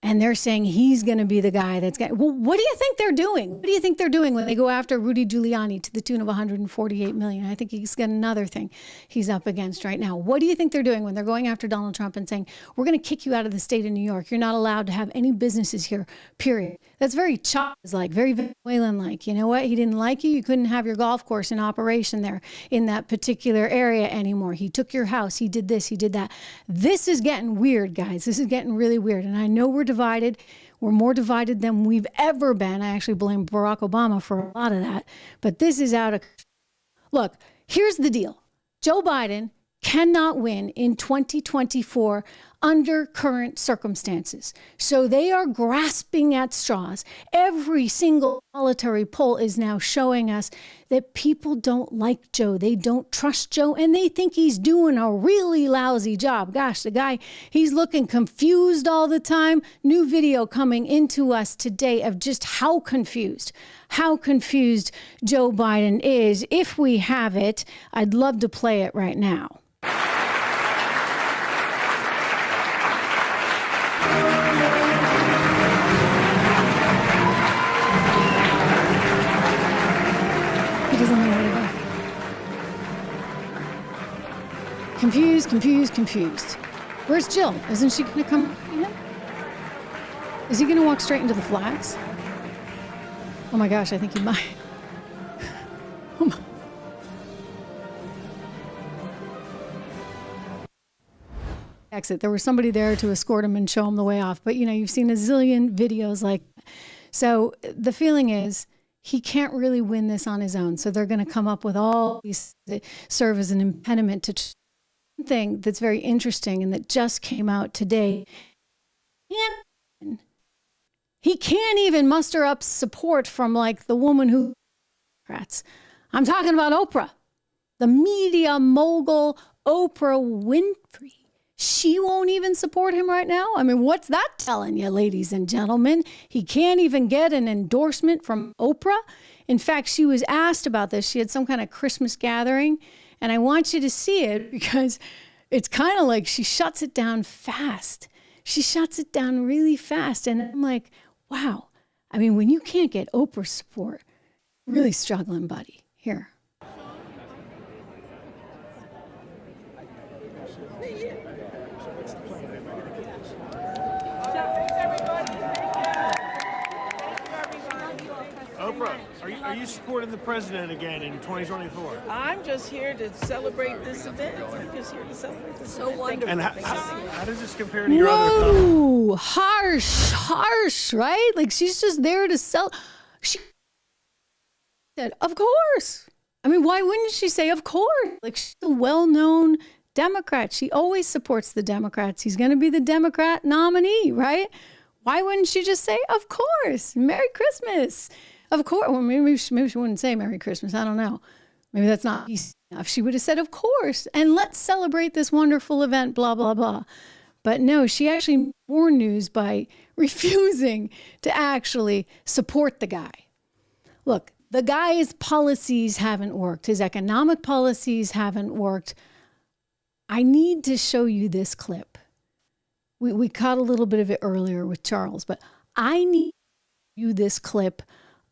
And they're saying he's going to be the guy that's going to... Well, what do you think they're doing? What do you think they're doing when they go after Rudy Giuliani to the tune of $148 million? I think he's got another thing he's up against right now. What do you think they're doing when they're going after Donald Trump and saying, we're going to kick you out of the state of New York. You're not allowed to have any businesses here, period. That's very Chavez-like, very Venezuelan-like. You know what? He didn't like you. You couldn't have your golf course in operation there in that particular area anymore. He took your house. He did this. He did that. This is getting weird, guys. This is getting really weird. And I know we're divided. We're more divided than we've ever been. I actually blame Barack Obama for a lot of that. But this is out of... Look, here's the deal. Joe Biden cannot win in 2024 under current circumstances. So they are grasping at straws. Every single solitary poll is now showing us that people don't like Joe. They don't trust Joe, and they think he's doing a really lousy job. Gosh, the guy, he's looking confused all the time. New video coming into us today of just how confused Joe Biden is. If we have it, I'd love to play it right now. He doesn't know where to go. Confused. Where's Jill? Isn't she going to come? Is he going to walk straight into the flags? Oh my gosh, I think he might. Oh my. Exit. There was somebody there to escort him and show him the way off. But, you've seen a zillion videos like that. So the feeling is he can't really win this on his own. So they're going to come up with all these that serve as an impediment to something that's very interesting and that just came out today. He can't even muster up support from the woman who Democrats. I'm talking about Oprah, the media mogul Oprah Winfrey. She won't even support him right now. I mean, what's that telling you, ladies and gentlemen? He can't even get an endorsement from Oprah. In fact, she was asked about this. She had some kind of Christmas gathering, and I want you to see it because it's kind of like she shuts it down fast. She shuts it down really fast, and I'm like, wow. I mean, when you can't get Oprah support, really struggling, buddy. Here. Oprah, are you supporting the president again in 2024? I'm just here to celebrate this event. I'm just here to celebrate this event. So wonderful. And how does this compare to your other comments? Whoa, harsh, right? Like she's just there to sell. She said, of course. I mean, why wouldn't she say, of course? Like she's a well-known Democrat. She always supports the Democrats. He's going to be the Democrat nominee, right? Why wouldn't she just say, of course, Merry Christmas? Of course. Well, maybe she wouldn't say Merry Christmas. I don't know. Maybe that's not easy enough. She would have said, of course, and let's celebrate this wonderful event, blah, blah, blah. But no, she actually made more news by refusing to actually support the guy. Look, the guy's policies haven't worked. His economic policies haven't worked. I need to show you this clip. We caught a little bit of it earlier with Charles, but I need to show you this clip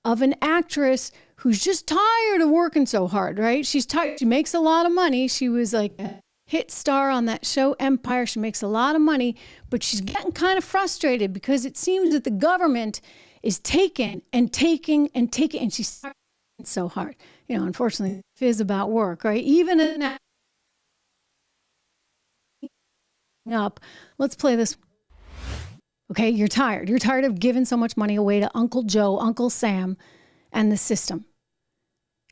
of an actress who's just tired of working so hard, right? She's tired. She makes a lot of money. She was like a hit star on that show Empire. She makes a lot of money, but she's getting kind of frustrated because it seems that the government is taking and taking and taking, and she's so hard. Unfortunately, it is about work, right? Even in up. Let's play this. Okay, you're tired. You're tired of giving so much money away to Uncle Joe, Uncle Sam, and the system.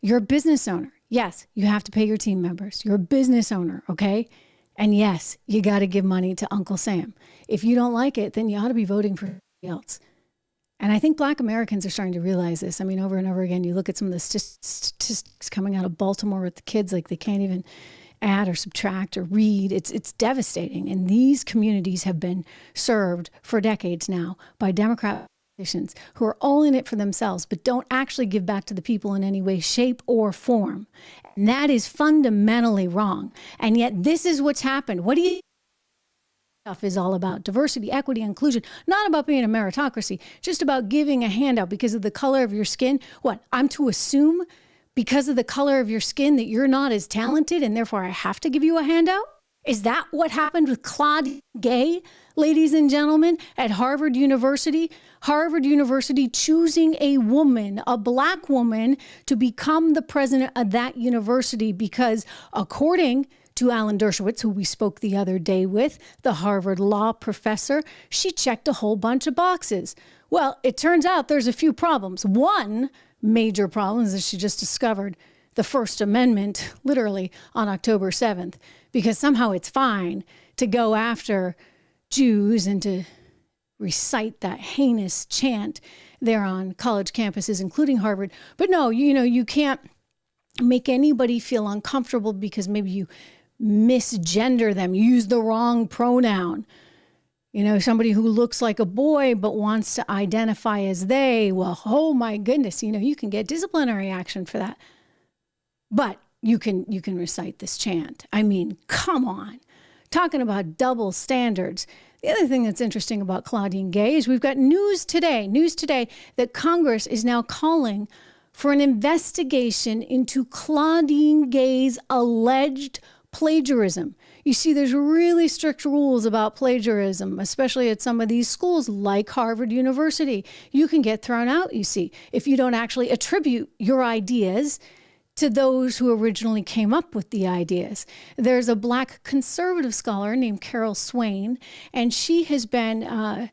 You're a business owner. Yes, you have to pay your team members. You're a business owner, okay? And yes, you got to give money to Uncle Sam. If you don't like it, then you ought to be voting for somebody else. And I think Black Americans are starting to realize this. I mean, over and over again, you look at some of the statistics coming out of Baltimore with the kids, like they can't even add or subtract or read. It's devastating. And these communities have been served for decades now by Democrat politicians who are all in it for themselves, but don't actually give back to the people in any way, shape, or form. And that is fundamentally wrong. And yet this is what's happened. What do you stuff is all about? Diversity, equity, inclusion, not about being a meritocracy, just about giving a handout because of the color of your skin. What, I'm to assume because of the color of your skin that you're not as talented and therefore I have to give you a handout? Is that what happened with Claudine Gay, ladies and gentlemen, at Harvard University? Harvard University choosing a woman, a Black woman, to become the president of that university because according to Alan Dershowitz, who we spoke the other day with, the Harvard law professor, she checked a whole bunch of boxes. Well, it turns out there's a few problems. One major problem is that she just discovered the First Amendment, literally, on October 7th, because somehow it's fine to go after Jews and to recite that heinous chant there on college campuses, including Harvard. But no, you can't make anybody feel uncomfortable because maybe you misgender them, use the wrong pronoun. Somebody who looks like a boy but wants to identify as they, well, oh my goodness, you can get disciplinary action for that. But you can recite this chant. I mean, come on. Talking about double standards. The other thing that's interesting about Claudine Gay is we've got news today that Congress is now calling for an investigation into Claudine Gay's alleged plagiarism. You see, there's really strict rules about plagiarism, especially at some of these schools like Harvard University. You can get thrown out, you see, if you don't actually attribute your ideas to those who originally came up with the ideas. There's a Black conservative scholar named Carol Swain, and she has been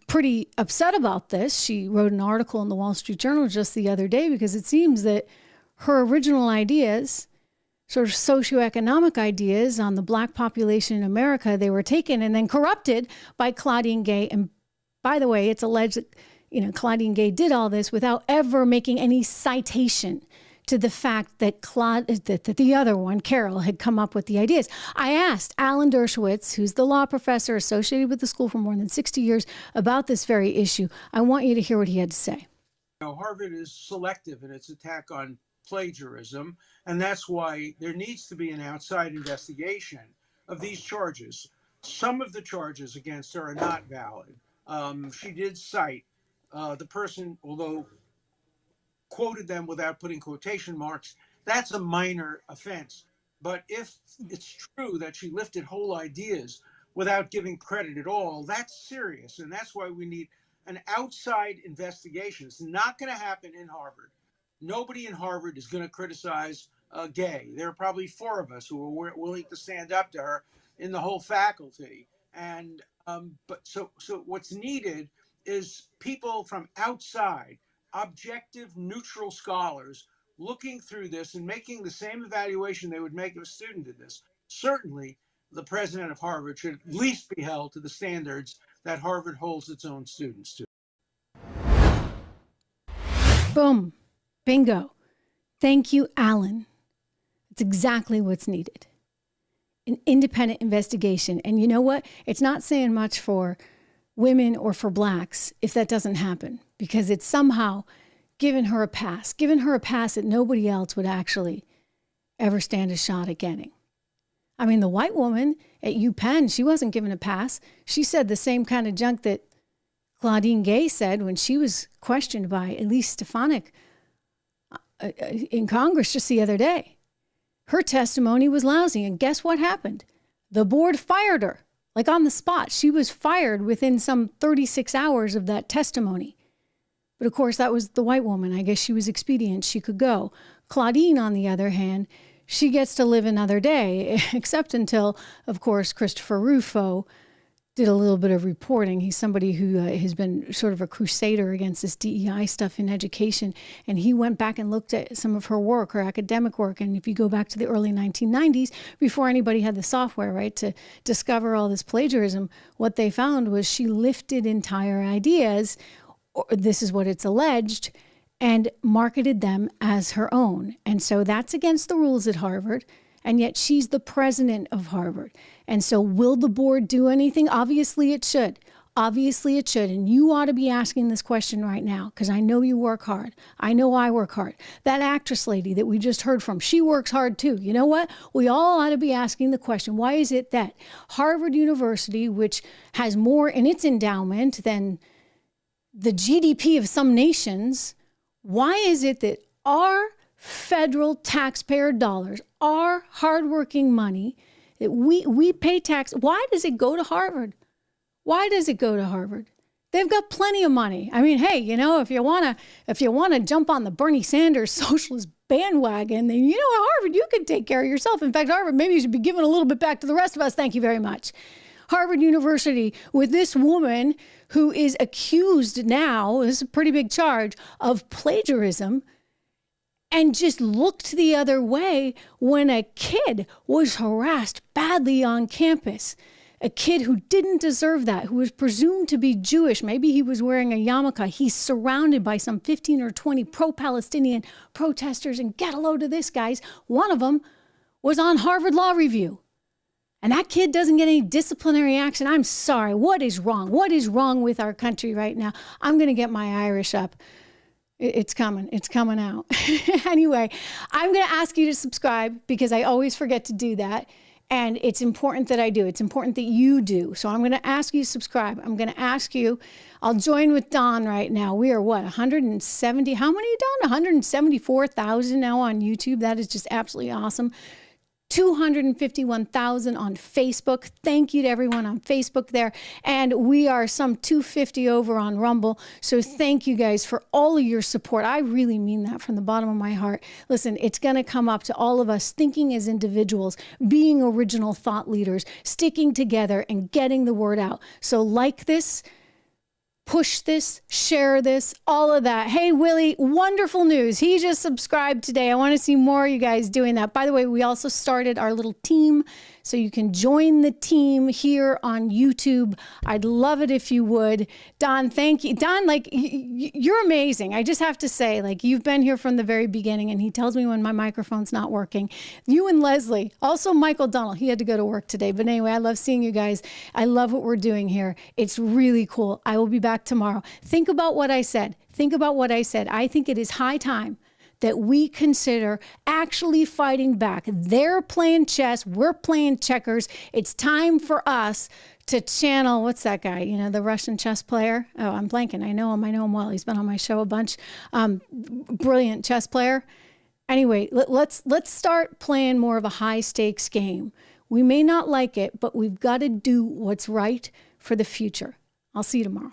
pretty upset about this. She wrote an article in the Wall Street Journal just the other day because it seems that her original ideas, sort of socioeconomic ideas on the Black population in America, they were taken and then corrupted by Claudine Gay. And by the way, it's alleged that Claudine Gay did all this without ever making any citation to the fact that that the other one, Carol, had come up with the ideas. I asked Alan Dershowitz, who's the law professor associated with the school for more than 60 years, about this very issue. I want you to hear what he had to say. Harvard is selective in its attack on plagiarism, and that's why there needs to be an outside investigation of these charges. Some of the charges against her are not valid. She did cite the person, although quoted them without putting quotation marks. That's a minor offense. But if it's true that she lifted whole ideas without giving credit at all, that's serious. And that's why we need an outside investigation. It's not going to happen in Harvard. Nobody in Harvard is going to criticize Gay. There are probably 4 of us who are willing to stand up to her in the whole faculty. And so what's needed is people from outside, objective, neutral scholars looking through this and making the same evaluation they would make if a student did this. Certainly, the president of Harvard should at least be held to the standards that Harvard holds its own students to. Boom. Bingo. Thank you, Alan. It's exactly what's needed. An independent investigation. And you know what? It's not saying much for women or for Blacks if that doesn't happen, because it's somehow given her a pass that nobody else would actually ever stand a shot at getting. I mean, the white woman at UPenn, she wasn't given a pass. She said the same kind of junk that Claudine Gay said when she was questioned by Elise Stefanik in Congress just the other day. Her testimony was lousy, and guess what happened? The board fired her. Like on the spot. She was fired within some 36 hours of that testimony. But of course, that was the white woman. I guess she was expedient. She could go. Claudine, on the other hand, she gets to live another day, except until, of course, Christopher Rufo did a little bit of reporting. He's somebody who has been sort of a crusader against this DEI stuff in education. And he went back and looked at some of her work, her academic work. And if you go back to the early 1990s, before anybody had the software, right, to discover all this plagiarism, what they found was she lifted entire ideas, or this is what it's alleged, and marketed them as her own. And so that's against the rules at Harvard. And yet she's the president of Harvard. And so will the board do anything? Obviously it should. Obviously it should. And you ought to be asking this question right now, because I know you work hard. I know I work hard. That actress lady that we just heard from, she works hard too. You know what? We all ought to be asking the question, why is it that Harvard University, which has more in its endowment than the GDP of some nations, why is it that our federal taxpayer dollars, our hardworking money, that we pay tax, why does it go to Harvard? Why does it go to Harvard? They've got plenty of money. I mean, hey, if you want to jump on the Bernie Sanders socialist bandwagon, then at Harvard, you can take care of yourself. In fact, Harvard, maybe you should be giving a little bit back to the rest of us. Thank you very much. Harvard University, with this woman who is accused now, this is a pretty big charge, of plagiarism. and just looked the other way when a kid was harassed badly on campus. A kid who didn't deserve that, who was presumed to be Jewish. Maybe he was wearing a yarmulke. He's surrounded by some 15 or 20 pro-Palestinian protesters. And get a load of this, guys. One of them was on Harvard Law Review. And that kid doesn't get any disciplinary action. I'm sorry. What is wrong? What is wrong with our country right now? I'm going to get my Irish up. It's coming. It's coming out. Anyway, I'm going to ask you to subscribe because I always forget to do that. And it's important that I do. It's important that you do. So I'm going to ask you to subscribe. I'm going to ask you, I'll join with Don right now. We are what, 170, how many, Don? 174,000 now on YouTube. That is just absolutely awesome. 251,000 on Facebook. Thank you to everyone on Facebook there. And we are some 250 over on Rumble. So thank you guys for all of your support. I really mean that from the bottom of my heart. Listen, it's going to come up to all of us thinking as individuals, being original thought leaders, sticking together and getting the word out. So like this, push this, share this, all of that. Hey, Willie, wonderful news. He just subscribed today. I want to see more of you guys doing that. By the way, we also started our little team, so you can join the team here on YouTube. I'd love it if you would. Don, thank you. Don, like, you're amazing. I just have to say, like, you've been here from the very beginning, and he tells me when my microphone's not working. You and Leslie, also Michael Donald, he had to go to work today. But anyway, I love seeing you guys. I love what we're doing here. It's really cool. I will be back tomorrow. Think about what I said. Think about what I said. I think it is high time that we consider actually fighting back. They're playing chess. We're playing checkers. It's time for us to channel, what's that guy? You know, the Russian chess player? Oh, I'm blanking. I know him well. He's been on my show a bunch. Brilliant chess player. Anyway, let's start playing more of a high stakes game. We may not like it, but we've got to do what's right for the future. I'll see you tomorrow.